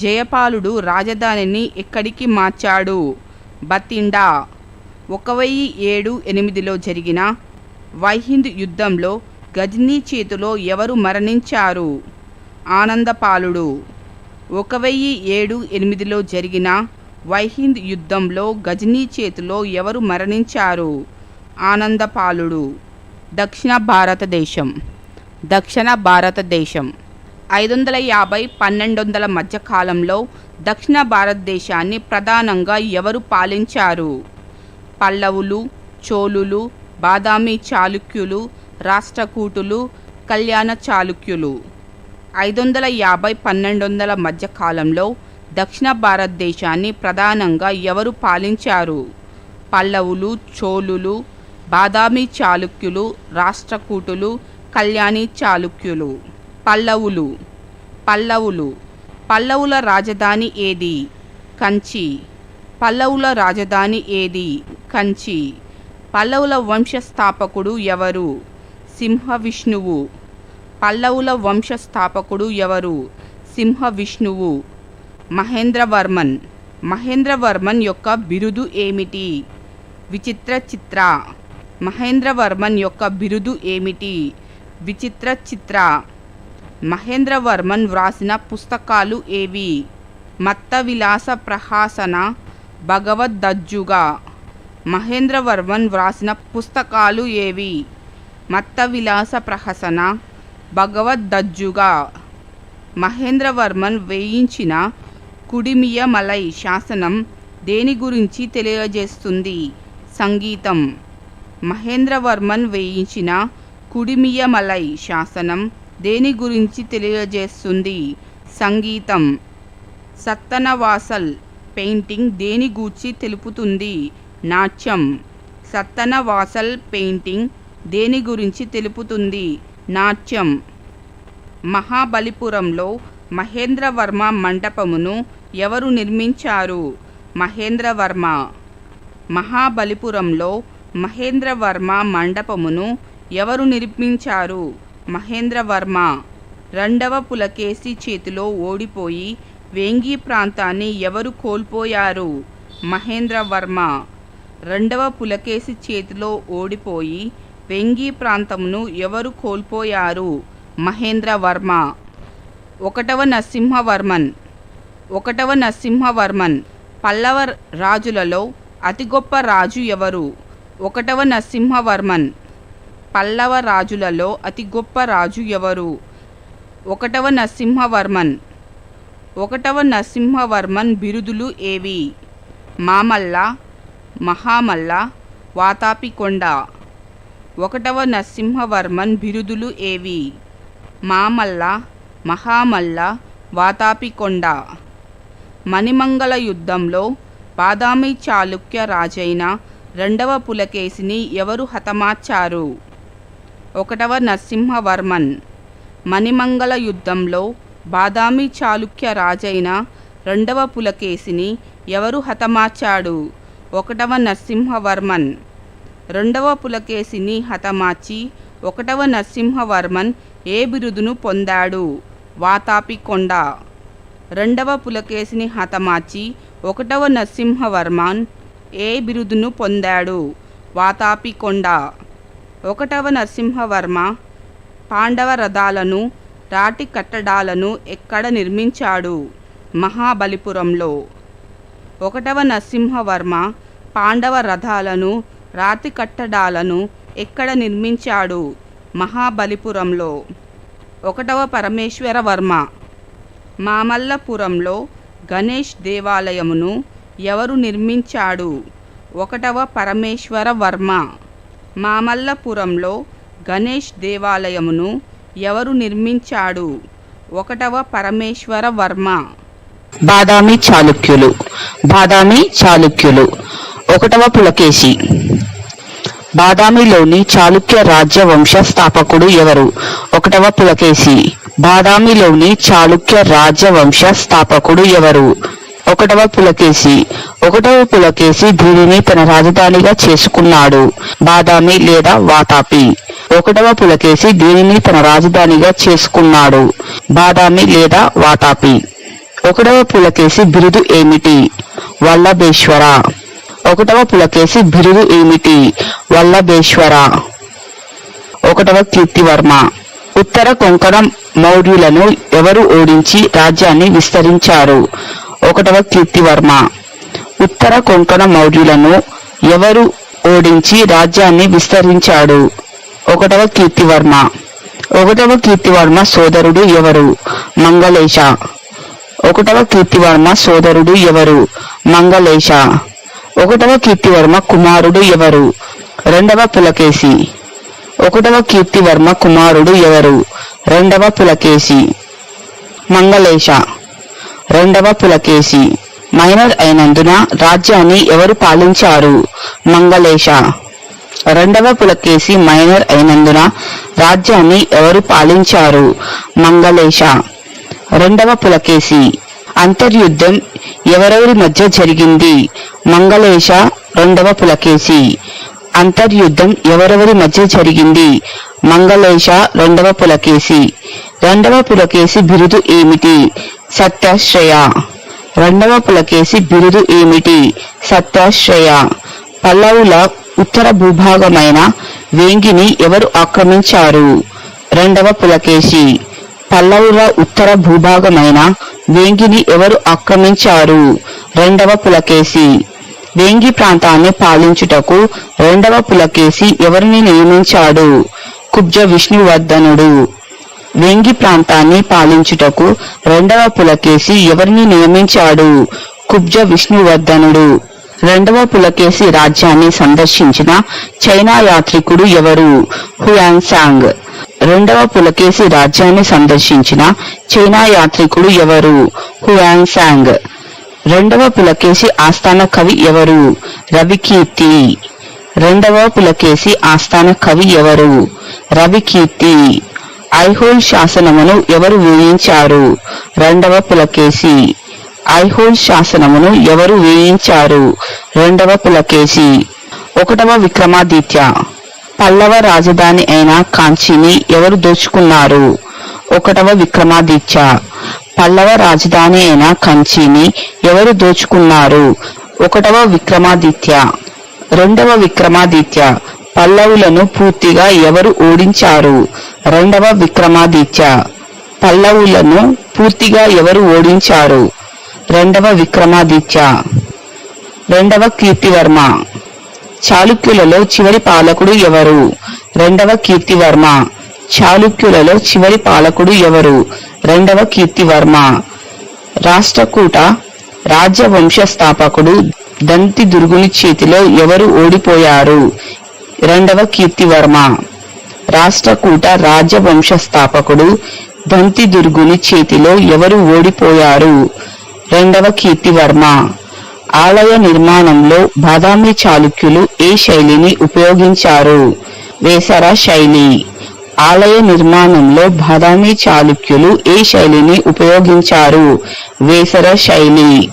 జయపాలుడు రాజధానిని ఎక్కడికి మార్చాడు? బతిండా. 1007-8లో జరిగిన వైహింద్ యుద్ధంలో గజనీ చేతిలో ఎవరు మరణించారు? ఆనందపాలుడు. 1007-8లో జరిగిన వైహింద్ యుద్ధంలో గజనీ చేతిలో ఎవరు మరణించారు? ఆనందపాలుడు. దక్షిణ భారతదేశం. 550-1200 మధ్య కాలంలో దక్షిణ భారతదేశాన్ని ప్రధానంగా ఎవరు పాలించారు? పల్లవులు, చోళులు, బాదామి చాళుక్యులు, రాష్ట్రకూటులు, కళ్యాణ చాళుక్యులు. 550-1200 మధ్య కాలంలో దక్షిణ భారతదేశాన్ని ప్రధానంగా ఎవరు పాలించారు? పల్లవులు, చోళులు, బాదామి చాళుక్యులు, రాష్ట్రకూటులు, కళ్యాణి చాళుక్యులు. పల్లవులు. పల్లవుల రాజధాని ఏది? కంచి. పల్లవుల రాజధాని ఏది? కంచి. పల్లవుల వంశస్థాపకుడు ఎవరు? సింహవిష్ణువు. పల్లవుల వంశస్థాపకుడు ఎవరు? సింహవిష్ణువు. మహేంద్రవర్మన్ యొక్క బిరుదు ఏమిటి? విచిత్ర చిత్ర. మహేంద్రవర్మన్ యొక్క బిరుదు ఏమిటి? విచిత్ర చిత్ర. మహేంద్రవర్మన్ వ్రాసిన పుస్తకాలు ఏవి? మత్తవిలాస ప్రహసన, భగవద్దజ్జుగ. మహేంద్రవర్మన్ వ్రాసిన పుస్తకాలు ఏవి? మత్తవిలాస ప్రహసన, భగవద్దజ్జుగ. మహేంద్రవర్మన్ వేయించిన కుడిమియమలై శాసనం దేని గురించి తెలియజేస్తుంది? సంగీతం. మహేంద్రవర్మన్ వేయించిన కుడిమియమలై శాసనం దేని గురించి తెలియజేస్తుంది? సంగీతం. సత్తనవాసల్ పెయింటింగ్ దేని గూర్చి తెలుపుతుంది? నాట్యం. సత్తనవాసల్ పెయింటింగ్ దేని గురించి తెలుపుతుంది? నాట్యం. మహాబలిపురంలో మహేంద్రవర్మ మండపమును ఎవరు నిర్మించారు? మహేంద్రవర్మ. మహాబలిపురంలో మహేంద్రవర్మ మండపమును ఎవరు నిర్మించారు? మహేంద్రవర్మ. రెండవ పులకేశి చేతిలో ఓడిపోయి వేంగి ప్రాంతాన్ని ఎవరు కోల్పోయారు? మహేంద్రవర్మ. రెండవ పులకేశి చేతిలో ఓడిపోయి వేంగి ప్రాంతమును ఎవరు కోల్పోయారు? మహేంద్రవర్మ. 1వ నరసింహవర్మన్. పల్లవ రాజులలో అతి గొప్ప రాజు ఎవరు? 1వ నరసింహవర్మన్. పల్లవ రాజులలో అతి గొప్ప రాజు ఎవరు? 1వ నరసింహవర్మన్. 1వ నరసింహవర్మన్ బిరుదులు ఏవి? మామల్ల, మహామల్ల, వాతాపికొండ. 1వ నరసింహవర్మన్ బిరుదులు ఏవి? మామల్ల, మహామల్ల, వాతాపికొండ. మణిమంగళ యుద్ధంలో బాదామి చాళుక్య రాజైన రెండవ పులకేశిని ఎవరు హతమార్చారు? 1వ నరసింహవర్మన్. మణిమంగళ యుద్ధంలో బాదామి చాళుక్య రాజైన రెండవ పులకేశిని ఎవరు హతమార్చాడు? 1వ నరసింహవర్మన్. రెండవ పులకేశిని హతమార్చి 1వ నరసింహవర్మన్ ఏ బిరుదును పొందాడు? వాతాపికొండ. రెండవ పులకేశిని హతమార్చి 1వ నరసింహవర్మన్ ఏ బిరుదును పొందాడు? వాతాపికొండ. 1వ నరసింహవర్మ పాండవ రథాలను, రాటి కట్టడాలను ఎక్కడ నిర్మించాడు? మహాబలిపురంలో. 1వ నరసింహవర్మ పాండవ రథాలను, రాతి కట్టడాలను ఎక్కడ నిర్మించాడు? మహాబలిపురంలో. 1వ పరమేశ్వరవర్మ. మామల్లపురంలో గణేష్ దేవాలయమును ఎవరు నిర్మించాడు? 1వ పరమేశ్వరవర్మ. మామల్లపురంలో గణేష్ దేవాలయమును ఎవరు నిర్మించాడు? 1వ పరమేశ్వరవర్మ. బాదామి చాళుక్యులు. 1వ పులకేశి. బాదామిలోని చాళుక్య రాజ్య వంశ స్థాపకుడు ఎవరు? 1వ పులకేశి. బాదామిలోని చాళుక్య రాజ్య వంశ స్థాపకుడు ఎవరు? ఒకటవ పులకేశి. ఒకటవ పులకేశి దీనిని తన రాజధానిగా చేసుకున్నాడు. బాదామి లేదా వాతాపి. ఒకటవ పులకేశి దీనిని తన రాజధానిగా చేసుకున్నాడు. బాదామి లేదా వాతాపి. ఒకటవ పులకేశి బిరుదు ఏమిటి? వల్లభేశ్వర. ఒకటవ పులకేశి బిరుదు ఏమిటి? వల్లభేశ్వర. ఒకటవ కీర్తివర్మ. ఉత్తర కొంకణ మౌర్యులను ఎవరు ఓడించి రాజ్యాన్ని విస్తరించారు? ఒకటవ కీర్తివర్మ. ఉత్తర కొంకణ మౌర్యులను ఎవరు ఓడించి రాజ్యాన్ని విస్తరించాడు? ఒకటవ కీర్తివర్మ. ఒకటవ కీర్తివర్మ సోదరుడు ఎవరు? మంగళేశ. ఒకటవ కీర్తివర్మ సోదరుడు ఎవరు? మంగళేశ. ఒకటవ కీర్తివర్మ కుమారుడు ఎవరు? రెండవ పులకేశి. ఒకటవ కీర్తివర్మ కుమారుడు ఎవరు? రెండవ పులకేశి. మంగళేశ. రెండవ పులకేశి. మైనర్ అయినందున రాజ్యాన్ని ఎవరు పాలించారు? మంగళేశ. రెండవ పులకేశి మైనర్ అయినందున రాజ్యాన్ని ఎవరు పాలించారు? మంగళేశ. రెండవ పులకేశి. అంతర్యుద్ధం ఎవరెవరి మధ్య జరిగింది? మంగళేశ. రెండవ పులకేశి. అంతర్యుద్ధం ఎవరెవరి మధ్య జరిగింది? మంగళేశ. రెండవ పులకేశి. రెండవ పులకేశి బిరుదు ఏమిటి? సత్యాశ్రయ. రెండవ పులకేశి బిరుదు ఏమిటి? సత్యాశ్రయ. పల్లవుల ఉత్తర భూభాగమైన వేంగిని ఎవరు ఆక్రమించారు? రెండవ పులకేశి. పల్లవుల ఉత్తర భూభాగమైన వేంగిని ఎవరు ఆక్రమించారు? రెండవ పులకేశి. వేంగి ప్రాంతాన్ని పాలించుటకు రెండవ పులకేశి ఎవరిని నియమించాడు? కుబ్జ విష్ణువర్ధనుడు. వేంగి ప్రాంతాన్ని పాలించుటకు రెండవ పులకేశి ఎవరిని నియమించాడు? కుబ్జ విష్ణువర్ధనుడు. రెండవ పులకేశి రాజ్యాన్ని సందర్శించిన చైనా యాత్రికుడు ఎవరు? హుయాన్సాంగ్. రెండవ పులకేశి రాజ్యాన్ని సందర్శించిన చైనా యాత్రికుడు ఎవరు? హుయాన్సాంగ్. రెండవ పులకేశి ఆస్థాన కవి ఎవరు? రవికీర్తి. రెండవ పులకేశి ఆస్థాన కవి ఎవరు? రవికీర్తి. ఐహోల్ శాసనమును ఎవరు వేయించారు? రెండవ పులకేశి. ఐహోల్ శాసనమును ఎవరు వేయించారు? రెండవ పులకేశి. ఒకటవ విక్రమాదిత్య. పల్లవ రాజధాని అయిన కాంచీని ఎవరు దోచుకున్నారు? ఒకటవ విక్రమాదిత్య. పల్లవ రాజధాని అయిన కంచిని ఎవరు దోచుకున్నారు? ఒకటవ విక్రమాదిత్య. రెండవ విక్రమాదిత్య. పల్లవులను పూర్తిగా ఎవరు ఓడించారు? రెండవ విక్రమాదిత్య. పల్లవులను పూర్తిగా ఎవరు ఓడించారు? రెండవ విక్రమాదిత్య. రెండవ కీర్తివర్మ. చాళుక్యులలో చివరి పాలకుడు ఎవరు? రెండవ కీర్తివర్మ. చాళుక్యులలో చివరి పాలకుడు ఎవరు? రెండవ కీర్తివర్మ. రాష్ట్రకూట రాజ్యవంశ స్థాపకుడు దంతి దుర్గుని చేతిలో ఎవరు ఓడిపోయారు? రెండవ కీర్తివర్మ. రాష్ట్రకూట రాజ్యవంశ స్థాపకుడు దంతి దుర్గుని చేతిలో ఎవరు ఓడిపోయారు? రెండవ కీర్తివర్మ. ఆలయ నిర్మాణంలో బాదామి చాళుక్యులు ఏ శైలిని ఉపయోగించారు? వేసర శైలి. ఆలయ నిర్మాణంలో బాదామి చాళుక్యులు ఏ శైలిని ఉపయోగించారు? వేసర శైలి.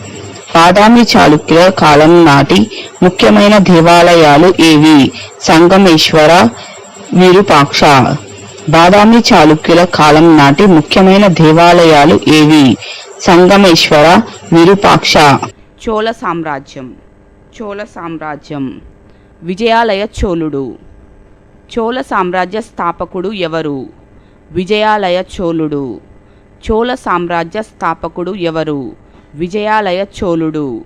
బాదామి చాళుక్యుల కాలం నాటి ముఖ్యమైన దేవాలయాలు ఏవి? సంగమేశ్వర, విరూపాక్ష. బాదామి చాళుక్యుల కాలం నాటి ముఖ్యమైన దేవాలయాలు ఏవి? సంగమేశ్వర, విరూపాక్ష. చోళ సామ్రాజ్యం. చోళ సామ్రాజ్యం. విజయాలయ చోళుడు. చోళ సామ్రాజ్య స్థాపకుడు ఎవరు? విజయాలయ చోళుడు. చోళ సామ్రాజ్య స్థాపకుడు ఎవరు? విజయాలయ చోళుడు.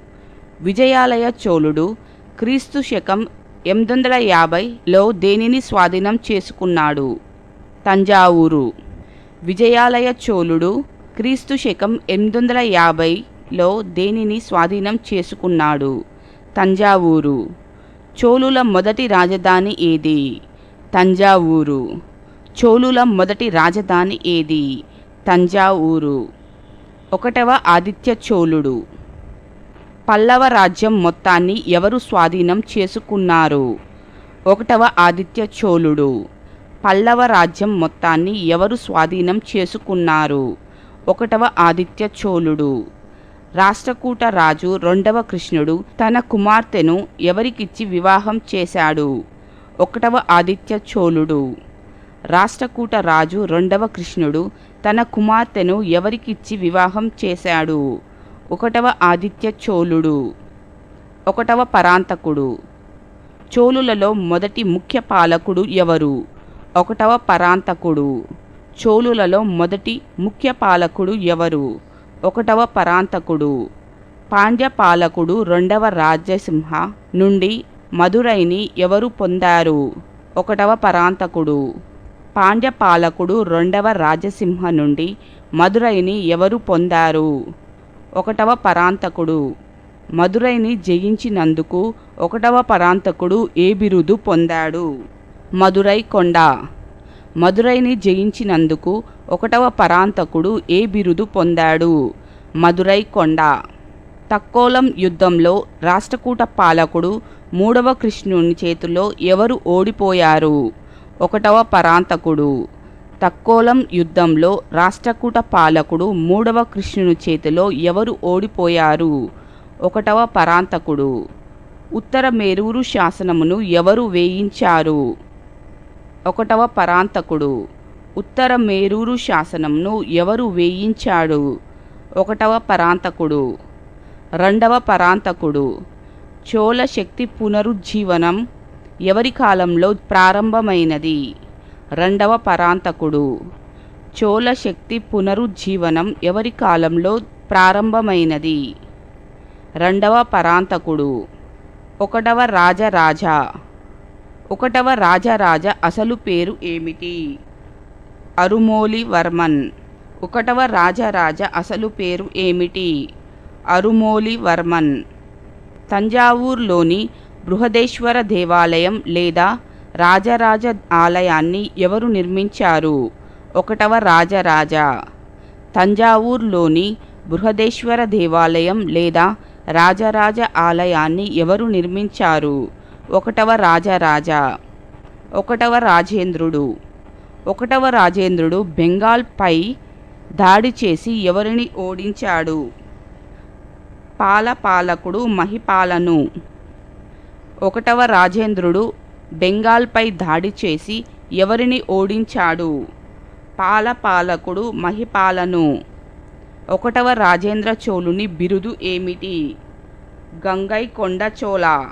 విజయాలయ చోళుడు క్రీస్తు శకం 850లో దేనిని స్వాధీనం చేసుకున్నాడు? తంజావూరు. విజయాలయ చోళుడు క్రీస్తు శకం 850లో దేనిని స్వాధీనం చేసుకున్నాడు? తంజావూరు. చోళుల మొదటి రాజధాని ఏది? తంజావూరు. చోళుల మొదటి రాజధాని ఏది? తంజావూరు. ఒకటవ ఆదిత్య చోళుడు. పల్లవ రాజ్యం మొత్తాన్ని ఎవరు స్వాధీనం చేసుకున్నారు? ఒకటవ ఆదిత్య చోళుడు. పల్లవ రాజ్యం మొత్తాన్ని ఎవరు స్వాధీనం చేసుకున్నారు? ఒకటవ ఆదిత్య చోళుడు. రాష్ట్రకూట రాజు రెండవ కృష్ణుడు తన కుమార్తెను ఎవరికిచ్చి వివాహం చేశాడు? ఒకటవ ఆదిత్య చోళుడు. రాష్ట్రకూట రాజు రెండవ కృష్ణుడు తన కుమార్తెను ఎవరికిచ్చి వివాహం చేశాడు? ఒకటవ ఆదిత్య చోళుడు. ఒకటవ పరాంతకుడు. చోళులలో మొదటి ముఖ్య పాలకుడు ఎవరు? ఒకటవ పరాంతకుడు. చోళులలో మొదటి ముఖ్య పాలకుడు ఎవరు? ఒకటవ పరాంతకుడు. పాండ్య పాలకుడు రెండవ రాజసింహ నుండి మదురైని ఎవరు పొందారు? ఒకటవ పరాంతకుడు. పాండ్య పాలకుడు రెండవ రాజసింహ నుండి మదురైని ఎవరు పొందారు? ఒకటవ పరాంతకుడు. మదురైని జయించినందుకు ఒకటవ పరాంతకుడు ఏ బిరుదు పొందాడు? మదురై కొండ. మదురైని జయించినందుకు ఒకటవ పరాంతకుడు ఏ బిరుదు పొందాడు? మదురై కొండ. తక్కోలం యుద్ధంలో రాష్ట్రకూట పాలకుడు మూడవ కృష్ణుని చేతిలో ఎవరు ఓడిపోయారు? ఒకటవ పరాంతకుడు. తక్కోలం యుద్ధంలో రాష్ట్రకూట పాలకుడు మూడవ కృష్ణుని చేతిలో ఎవరు ఓడిపోయారు? ఒకటవ పరాంతకుడు. ఉత్తర మేరూరు శాసనమును ఎవరు వేయించారు? ఒకటవ పరాంతకుడు. ఉత్తర మేరూరు శాసనంను ఎవరు వేయించాడు? ఒకటవ పరాంతకుడు. రెండవ పరాంతకుడు. చోళ శక్తి పునరుజ్జీవనం ఎవరి కాలంలో ప్రారంభమైనది? రెండవ పరాంతకుడు. చోళ శక్తి పునరుజ్జీవనం ఎవరి కాలంలో ప్రారంభమైనది? రెండవ పరాంతకుడు. ఒకటవ రాజరాజ. ఒకటవ రాజరాజ అసలు పేరు ఏమిటి? అరుమోలివర్మన్. ఒకటవ రాజరాజ అసలు పేరు ఏమిటి? అరుమోలివర్మన్. తంజావూరులోని బృహదేశ్వర దేవాలయం లేదా రాజరాజ ఆలయాన్ని ఎవరు నిర్మించారు? ఒకటవ రాజరాజ. తంజావూరులోని బృహదేశ్వర దేవాలయం లేదా రాజరాజ ఆలయాన్ని ఎవరు నిర్మించారు? ఒకటవ రాజరాజ. ఒకటవ రాజేంద్రుడు. ఒకటవ రాజేంద్రుడు బెంగాల్పై దాడి చేసి ఎవరిని ఓడించాడు? పాలకుడు మహిపాలను. ఒకటవ రాజేంద్రుడు బెంగాల్పై దాడి చేసి ఎవరిని ఓడించాడు? పాలకుడు మహిపాలను. ఒకటవ రాజేంద్ర చోళుని బిరుదు ఏమిటి? గంగైకొండ చోళ.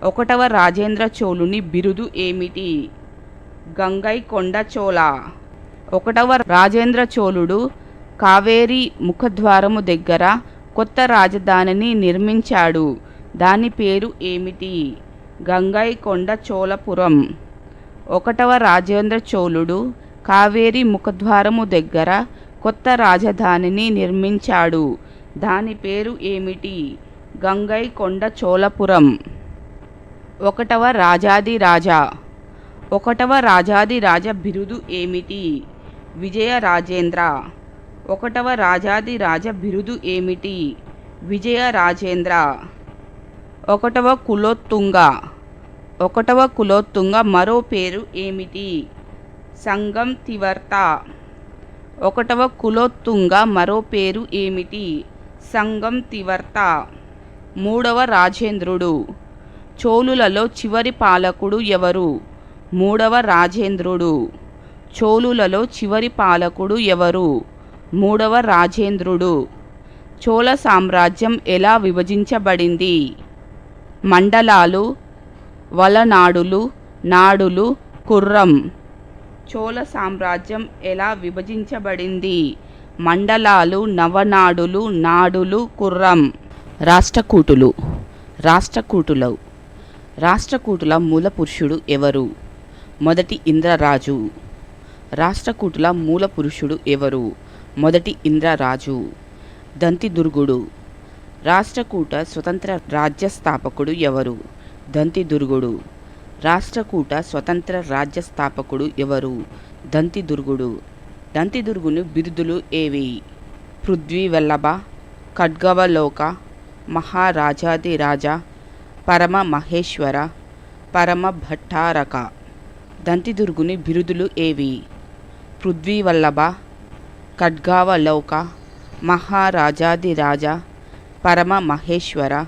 ఒకటవ రాజేంద్ర చోళుని బిరుదు ఏమిటి? గంగైకొండ చోళ. ఒకటవ రాజేంద్ర చోళుడు కావేరీ ముఖద్వారము దగ్గర కొత్త రాజధానిని నిర్మించాడు. దాని పేరు ఏమిటి? గంగైకొండ చోళపురం. ఒకటవ రాజేంద్ర చోళుడు కావేరీ ముఖద్వారము దగ్గర కొత్త రాజధానిని నిర్మించాడు. దాని పేరు ఏమిటి? గంగైకొండ చోళపురం. ఒకటవ రాజాదిరాజ. ఒకటవ రాజాదిరాజ బిరుదు ఏమిటి? విజయరాజేంద్ర. ఒకటవ రాజాదిరాజ బిరుదు ఏమిటి? విజయరాజేంద్ర. ఒకటవ కులోత్తుంగ. ఒకటవ కులోత్తుంగ మరో పేరు ఏమిటి? సంగం తివర్త. ఒకటవ కులోత్తుంగ మరో పేరు ఏమిటి? సంగం తివర్త. మూడవ రాజేంద్రుడు. చోళులలో చివరి పాలకుడు ఎవరు? మూడవ రాజేంద్రుడు. చోళులలో చివరి పాలకుడు ఎవరు? మూడవ రాజేంద్రుడు. చోళ సామ్రాజ్యం ఎలా విభజించబడింది? మండలాలు, వలనాడులు, నాడులు, కుర్రం. చోళ సామ్రాజ్యం ఎలా విభజించబడింది? మండలాలు, నవనాడులు, నాడులు, కుర్రం. రాష్ట్రకూటులు. రాష్ట్రకూటుల మూల పురుషుడు ఎవరు? మొదటి ఇంద్రరాజు. రాష్ట్రకూటుల మూల పురుషుడు ఎవరు? మొదటి ఇంద్రరాజు. దంతిదుర్గుడు. రాష్ట్రకూట స్వతంత్ర రాజ్య స్థాపకుడు ఎవరు? దంతిదుర్గుడు. రాష్ట్రకూట స్వతంత్ర రాజ్య స్థాపకుడు ఎవరు? దంతిదుర్గుడు. దంతిదుర్గుని బిరుదులు ఏవి? పృథ్వీవల్లభ, ఖడ్గవలోక, మహారాజాదిరాజ, పరమ మహేశ్వర, పరమ భట్టారక. దంతిదుర్గుని బిరుదులు ఏవి? పృథ్వీవల్లభ, ఖడ్గవలోక, మహారాజాదిరాజ, పరమ మహేశ్వర,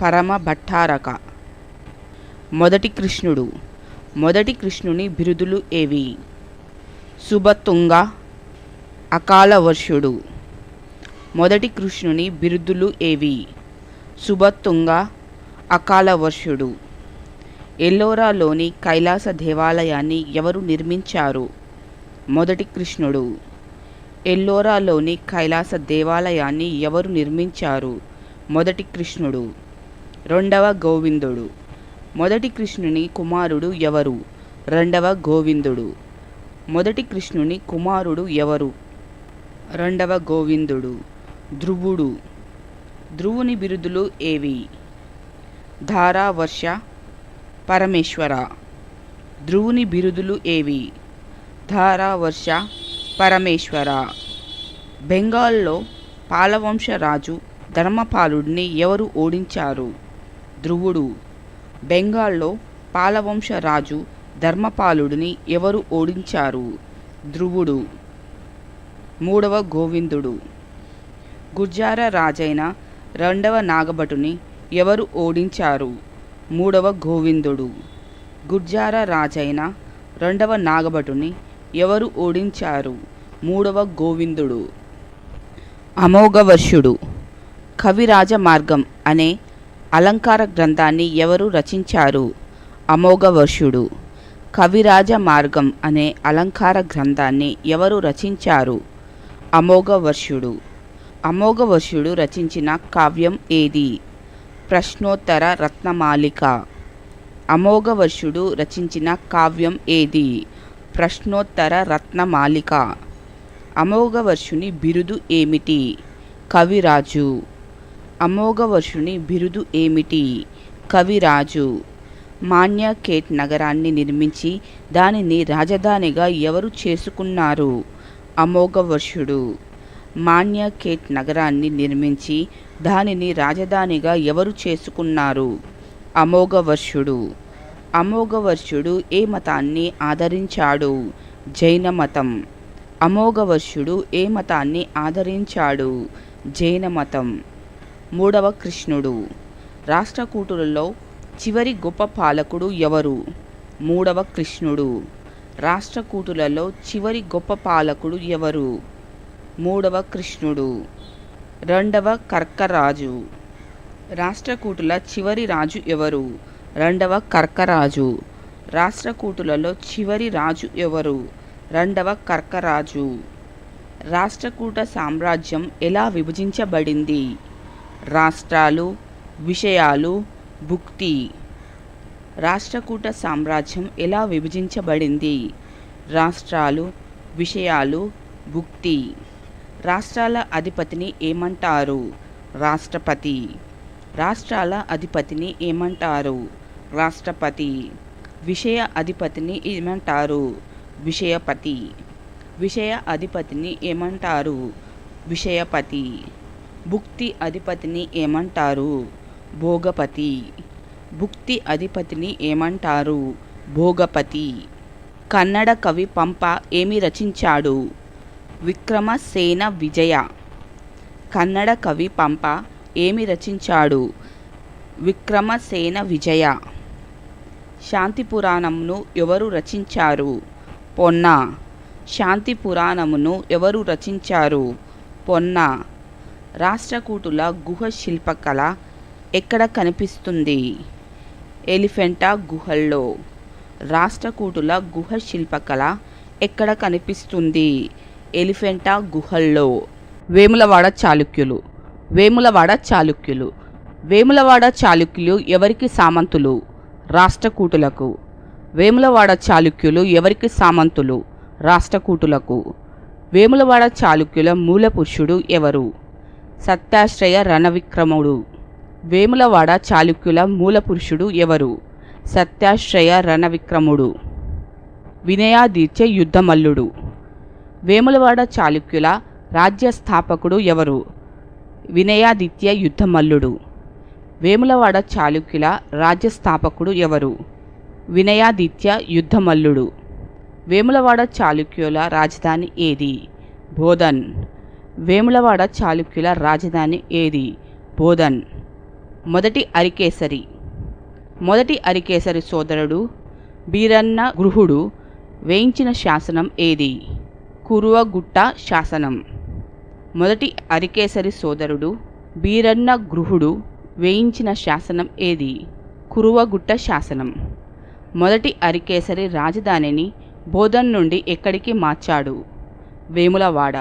పరమ భట్టారక. మొదటి కృష్ణుడు. మొదటి కృష్ణుని బిరుదులు ఏవి? శుభతుంగ, అకాల వర్షుడు. మొదటి కృష్ణుని బిరుదులు ఏవి? శుభతుంగ, అకాల వర్షుడు. ఎల్లోరాలోని కైలాస దేవాలయాన్ని ఎవరు నిర్మించారు? మొదటి కృష్ణుడు. ఎల్లోరాలోని కైలాస దేవాలయాన్ని ఎవరు నిర్మించారు? మొదటి కృష్ణుడు. రెండవ గోవిందుడు. మొదటి కృష్ణుని కుమారుడు ఎవరు? రెండవ గోవిందుడు. మొదటి కృష్ణుని కుమారుడు ఎవరు? రెండవ గోవిందుడు. ధ్రువుడు. ధ్రువుని బిరుదులు ఏవి? ధారావర్ష, పరమేశ్వర. ధ్రువుని బిరుదులు ఏవి? ధారావర్ష, పరమేశ్వర. బెంగాల్లో పాలవంశ రాజు ధర్మపాలుడిని ఎవరు ఓడించారు? ధ్రువుడు. బెంగాల్లో పాలవంశ రాజు ధర్మపాలుడిని ఎవరు ఓడించారు? ధ్రువుడు. మూడవ గోవిందుడు. గుర్జార రాజైన రెండవ నాగభటుని ఎవరు ఓడించారు? మూడవ గోవిందుడు. గుర్జార రాజైన రెండవ నాగభటుని ఎవరు ఓడించారు? మూడవ గోవిందుడు. అమోఘవర్షుడు. కవిరాజ మార్గం అనే అలంకార గ్రంథాన్ని ఎవరు రచించారు? అమోఘవర్షుడు. కవిరాజ మార్గం అనే అలంకార గ్రంథాన్ని ఎవరు రచించారు? అమోఘవర్షుడు. అమోఘవర్షుడు రచించిన కావ్యం ఏది? ప్రశ్నోత్తర రత్నమాలిక. అమోఘవర్షుడు రచించిన కావ్యం ఏది? ప్రశ్నోత్తర రత్నమాలిక. అమోఘవర్షుని బిరుదు ఏమిటి? కవిరాజు. అమోఘవర్షుని బిరుదు ఏమిటి? కవిరాజు. మాన్యఖేట్ నగరాన్ని నిర్మించి దానిని రాజధానిగా ఎవరు చేసుకున్నారు? అమోఘవర్షుడు. మాన్యఖేట్ నగరాన్ని నిర్మించి దానిని రాజధానిగా ఎవరు చేసుకున్నారు? అమోఘవర్షుడు. అమోఘవర్షుడు ఏ మతాన్ని ఆదరించాడు? జైన మతం. అమోఘవర్షుడు ఏ మతాన్ని ఆదరించాడు? జైన మతం. మూడవ కృష్ణుడు. రాష్ట్రకూటులలో చివరి గొప్ప పాలకుడు ఎవరు? మూడవ కృష్ణుడు. రాష్ట్రకూటులలో చివరి గొప్ప పాలకుడు ఎవరు? మూడవ కృష్ణుడు. రెండవ కర్కరాజు. రాష్ట్రకూటుల చివరి రాజు ఎవరు? రెండవ కర్కరాజు. రాష్ట్రకూటులలో చివరి రాజు ఎవరు? రెండవ కర్కరాజు. రాష్ట్రకూట సామ్రాజ్యం ఎలా విభజించబడింది? రాష్ట్రాలు, విషయాలు, భుక్తి. రాష్ట్రకూట సామ్రాజ్యం ఎలా విభజించబడింది? రాష్ట్రాలు, విషయాలు, భుక్తి. రాష్ట్రాల అధిపతిని ఏమంటారు? రాష్ట్రపతి. రాష్ట్రాల అధిపతిని ఏమంటారు? రాష్ట్రపతి. విషయ అధిపతిని ఏమంటారు? విషయపతి. విషయ అధిపతిని ఏమంటారు? విషయపతి. భుక్తి అధిపతిని ఏమంటారు? భోగపతి. భుక్తి అధిపతిని ఏమంటారు? భోగపతి. కన్నడ కవి పంప ఏమి రచించాడు? విక్రమసేన విజయ. కన్నడ కవి పంప ఏమి రచించాడు? విక్రమసేన విజయ. శాంతి పురాణమును ఎవరు రచించారు? పొన్న. శాంతి పురాణమును ఎవరు రచించారు? పొన్న. రాష్ట్రకూటుల గుహ శిల్పకళ ఎక్కడ కనిపిస్తుంది? ఎలిఫెంటా గుహల్లో. రాష్ట్రకూటుల గుహ శిల్పకళ ఎక్కడ కనిపిస్తుంది? ఎలిఫెంటా గుహల్లో. వేములవాడ చాళుక్యులు. వేములవాడ చాళుక్యులు. వేములవాడ చాళుక్యులు ఎవరికి సామంతులు? రాష్ట్రకూటులకు. వేములవాడ చాళుక్యులు ఎవరికి సామంతులు? రాష్ట్రకూటులకు. వేములవాడ చాళుక్యుల మూల పురుషుడు ఎవరు? సత్యాశ్రయ రణవిక్రముడు. వేములవాడ చాళుక్యుల మూల పురుషుడు ఎవరు? సత్యాశ్రయ రణవిక్రముడు. వినయాదిత్య యుద్ధమల్లుడు. వేములవాడ చాళుక్యుల రాజ్య స్థాపకుడు ఎవరు? వినయాదిత్య యుద్ధమల్లుడు. వేములవాడ చాళుక్యుల రాజ్య స్థాపకుడు ఎవరు? వినయాదిత్య యుద్ధమల్లుడు. వేములవాడ చాళుక్యుల రాజధాని ఏది? బోధన్. వేములవాడ చాళుక్యుల రాజధాని ఏది? బోధన్. మొదటి అరికేసరి. మొదటి అరికేసరి సోదరుడు బీరన్న గృహుడు వేయించిన శాసనం ఏది? కురువగుట్ట శాసనం. మొదటి అరికేసరి సోదరుడు బీరన్న గృహుడు వేయించిన శాసనం ఏది? కురువగుట్ట శాసనం. మొదటి అరికేసరి రాజధానిని బోధన్ నుండి ఎక్కడికి మార్చాడు? వేములవాడ.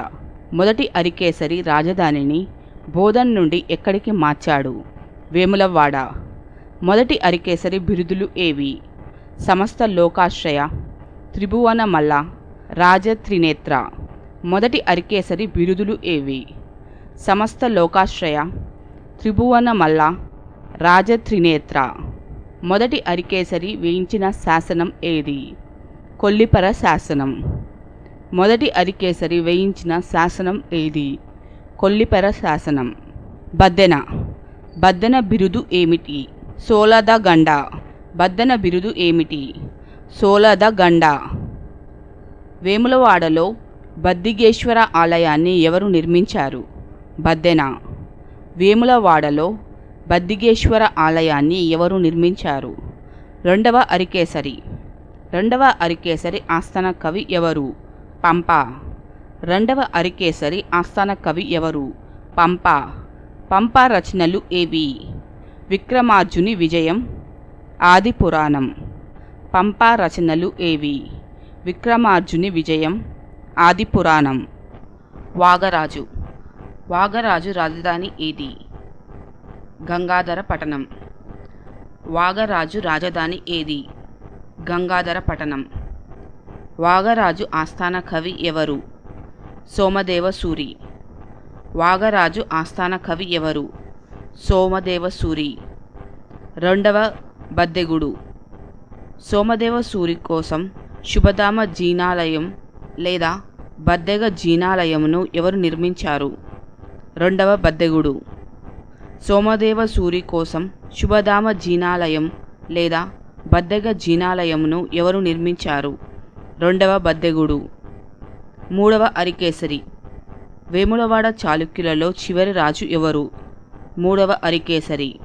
మొదటి అరికేసరి రాజధానిని బోధన్ నుండి ఎక్కడికి మార్చాడు? వేములవాడ. మొదటి అరికేసరి బిరుదులు ఏవి? సమస్త లోకాశ్రయ, త్రిభువనమల్ల, రాజత్రినేత్ర. మొదటి అరికేసరి బిరుదులు ఏవి? సమస్త లోకాశ్రయ, త్రిభువనమల్ల, రాజత్రినేత్ర. మొదటి అరికేసరి వేయించిన శాసనం ఏది? కొల్లిపర శాసనం. మొదటి అరికేసరి వేయించిన శాసనం ఏది? కొల్లిపర శాసనం. బద్దెన. బద్దెన బిరుదు ఏమిటి? సోలదగండ. బద్దెన బిరుదు ఏమిటి? సోలదగండ. వేములవాడలో బద్దిగేశ్వర ఆలయాన్ని ఎవరు నిర్మించారు? బద్దెన. వేములవాడలో బద్దిగేశ్వర ఆలయాన్ని ఎవరు నిర్మించారు? రెండవ అరికేసరి. రెండవ అరికేసరి ఆస్థాన కవి ఎవరు? పంప. రెండవ అరికేసరి ఆస్థాన కవి ఎవరు? పంప. పంప రచనలు ఏవి? విక్రమార్జుని విజయం, ఆది పురాణం. పంప రచనలు ఏవి? విక్రమార్జుని విజయం, ఆది పురాణం. వాగరాజు. వాగరాజు రాజధాని ఏది? గంగాధర పట్టణం. వాగరాజు రాజధాని ఏది? గంగాధర పట్టణం. వాగరాజు ఆస్థాన కవి ఎవరు? సోమదేవసూరి. వాగరాజు ఆస్థాన కవి ఎవరు? సోమదేవసూరి. రెండవ బద్దెగుడు. సోమదేవసూరి కోసం శుభధామ జీనాలయం లేదా బద్దెగ జీనాలయమును ఎవరు నిర్మించారు? రెండవ బద్దెగుడు. సోమదేవసూరి కోసం శుభధామ జీనాలయం లేదా బద్దెగ జీనాలయమును ఎవరు నిర్మించారు? రెండవ బద్దెగుడు. మూడవ అరికేసరి. వేములవాడ చాళుక్యులలో చివరి రాజు ఎవరు? మూడవ అరికేసరి.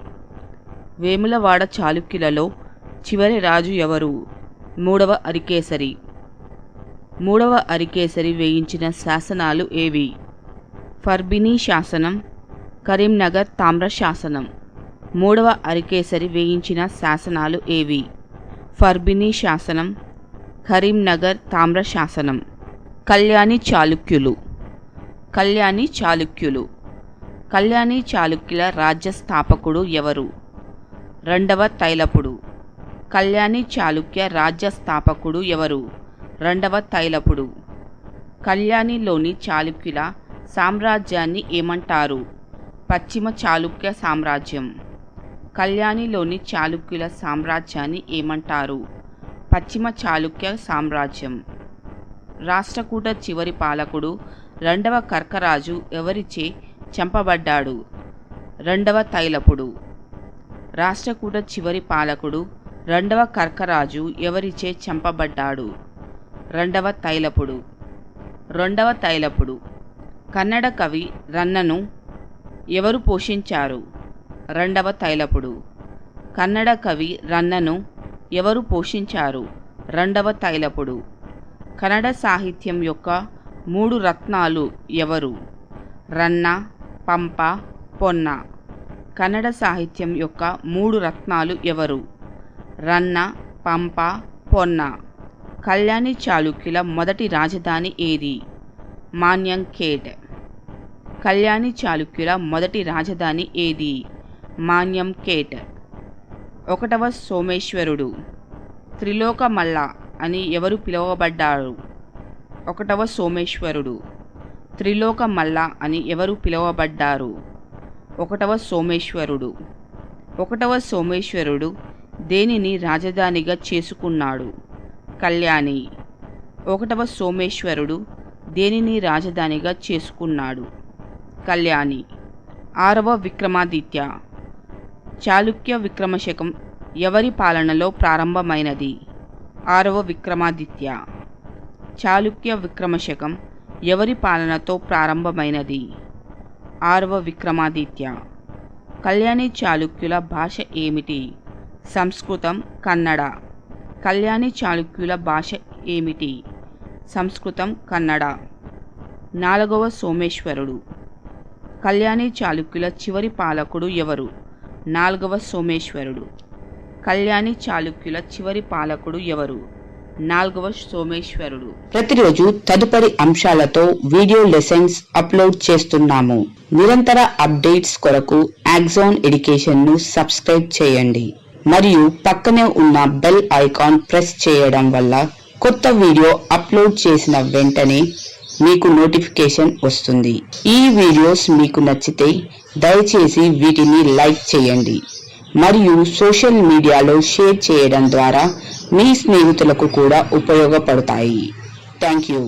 వేములవాడ చాళుక్యులలో చివరి రాజు ఎవరు? మూడవ అరికేసరి. మూడవ అరికేసరి వేయించిన శాసనాలు ఏవి? ఫర్బినీ శాసనం, కరీంనగర్ తామ్ర శాసనం. మూడవ అరికేసరి వేయించిన శాసనాలు ఏవి? ఫర్బినీ శాసనం, కరీంనగర్ తామ్ర శాసనం. కళ్యాణి చాళుక్యులు. కళ్యాణి చాళుక్యులు. కళ్యాణి చాళుక్యుల రాజ్య స్థాపకుడు ఎవరు? రెండవ తైలపుడు. కళ్యాణి చాళుక్య రాజ్య స్థాపకుడు ఎవరు? రెండవ తైలపుడు. కళ్యాణిలోని చాళుక్యుల సామ్రాజ్యాన్ని ఏమంటారు? పశ్చిమ చాళుక్య సామ్రాజ్యం. కళ్యాణిలోని చాళుక్యుల సామ్రాజ్యాన్ని ఏమంటారు? పశ్చిమ చాళుక్య సామ్రాజ్యం. రాష్ట్రకూట చివరి పాలకుడు రెండవ కర్కరాజు ఎవరిచే చంపబడ్డాడు? రెండవ తైలపుడు. రాష్ట్రకూట చివరి పాలకుడు రెండవ కర్కరాజు ఎవరిచే చంపబడ్డాడు? రెండవ తైలపుడు. రెండవ తైలపుడు. కన్నడ కవి రన్నను ఎవరు పోషించారు? రెండవ తైలపుడు. కన్నడ కవి రన్నను ఎవరు పోషించారు? రెండవ తైలపుడు. కన్నడ సాహిత్యం యొక్క మూడు రత్నాలు ఎవరు? రన్న, పంప, పొన్న. కన్నడ సాహిత్యం యొక్క మూడు రత్నాలు ఎవరు? రన్న, పంప, పొన్న. కళ్యాణి చాళుక్యుల మొదటి రాజధాని ఏది? మాన్యంఖేడ్. కళ్యాణి చాళుక్యుల మొదటి రాజధాని ఏది? మాన్యంఖేడ్. ఒకటవ సోమేశ్వరుడు. త్రిలోకమల్ల అని ఎవరు పిలువబడ్డారు? ఒకటవ సోమేశ్వరుడు. త్రిలోకమల్ల అని ఎవరు పిలువబడ్డారు? ఒకటవ సోమేశ్వరుడు. ఒకటవ సోమేశ్వరుడు దేనిని రాజధానిగా చేసుకున్నాడు? కళ్యాణి. ఒకటవ సోమేశ్వరుడు దేనిని రాజధానిగా చేసుకున్నాడు? కళ్యాణి. ఆరవ విక్రమాదిత్య. చాళుక్య విక్రమశకం ఎవరి పాలనలో ప్రారంభమైనది? ఆరవ విక్రమాదిత్య. చాళుక్య విక్రమశకం ఎవరి పాలనతో ప్రారంభమైనది? ఆరవ విక్రమాదిత్య. కళ్యాణి చాళుక్యుల భాష ఏమిటి? సంస్కృతం, కన్నడ. కళ్యాణి చాళుక్యుల భాష ఏమిటి? సంస్కృతం, కన్నడ. 4వ సోమేశ్వరుడు. కళ్యాణి చాళుక్యుల చివరి పాలకుడు ఎవరు? 4వ సోమేశ్వరుడు. కళ్యాణి చాళుక్యుల చివరి పాలకుడు ఎవరు? 4వ సోమేశ్వరుడు. ప్రతిరోజు తదుపరి అంశాలతో వీడియో లెసన్స్ అప్లోడ్ చేస్తున్నాము. నిరంతర అప్డేట్స్ కొరకు యాక్జోన్ ఎడ్యుకేషన్ ను సబ్స్క్రైబ్ చేయండి మరియు పక్కనే ఉన్న బెల్ ఐకాన్ ప్రెస్ చేయడం వల్ల కొత్త వీడియో అప్లోడ్ చేసిన వెంటనే మీకు నోటిఫికేషన్ వస్తుంది. ఈ వీడియోస్ మీకు నచ్చితే దయచేసి వీటిని లైక్ చేయండి మరియు సోషల్ మీడియాలో షేర్ చేయడం ద్వారా మీ స్నేహితులకు కూడా ఉపయోగపడతాయి. Thank you.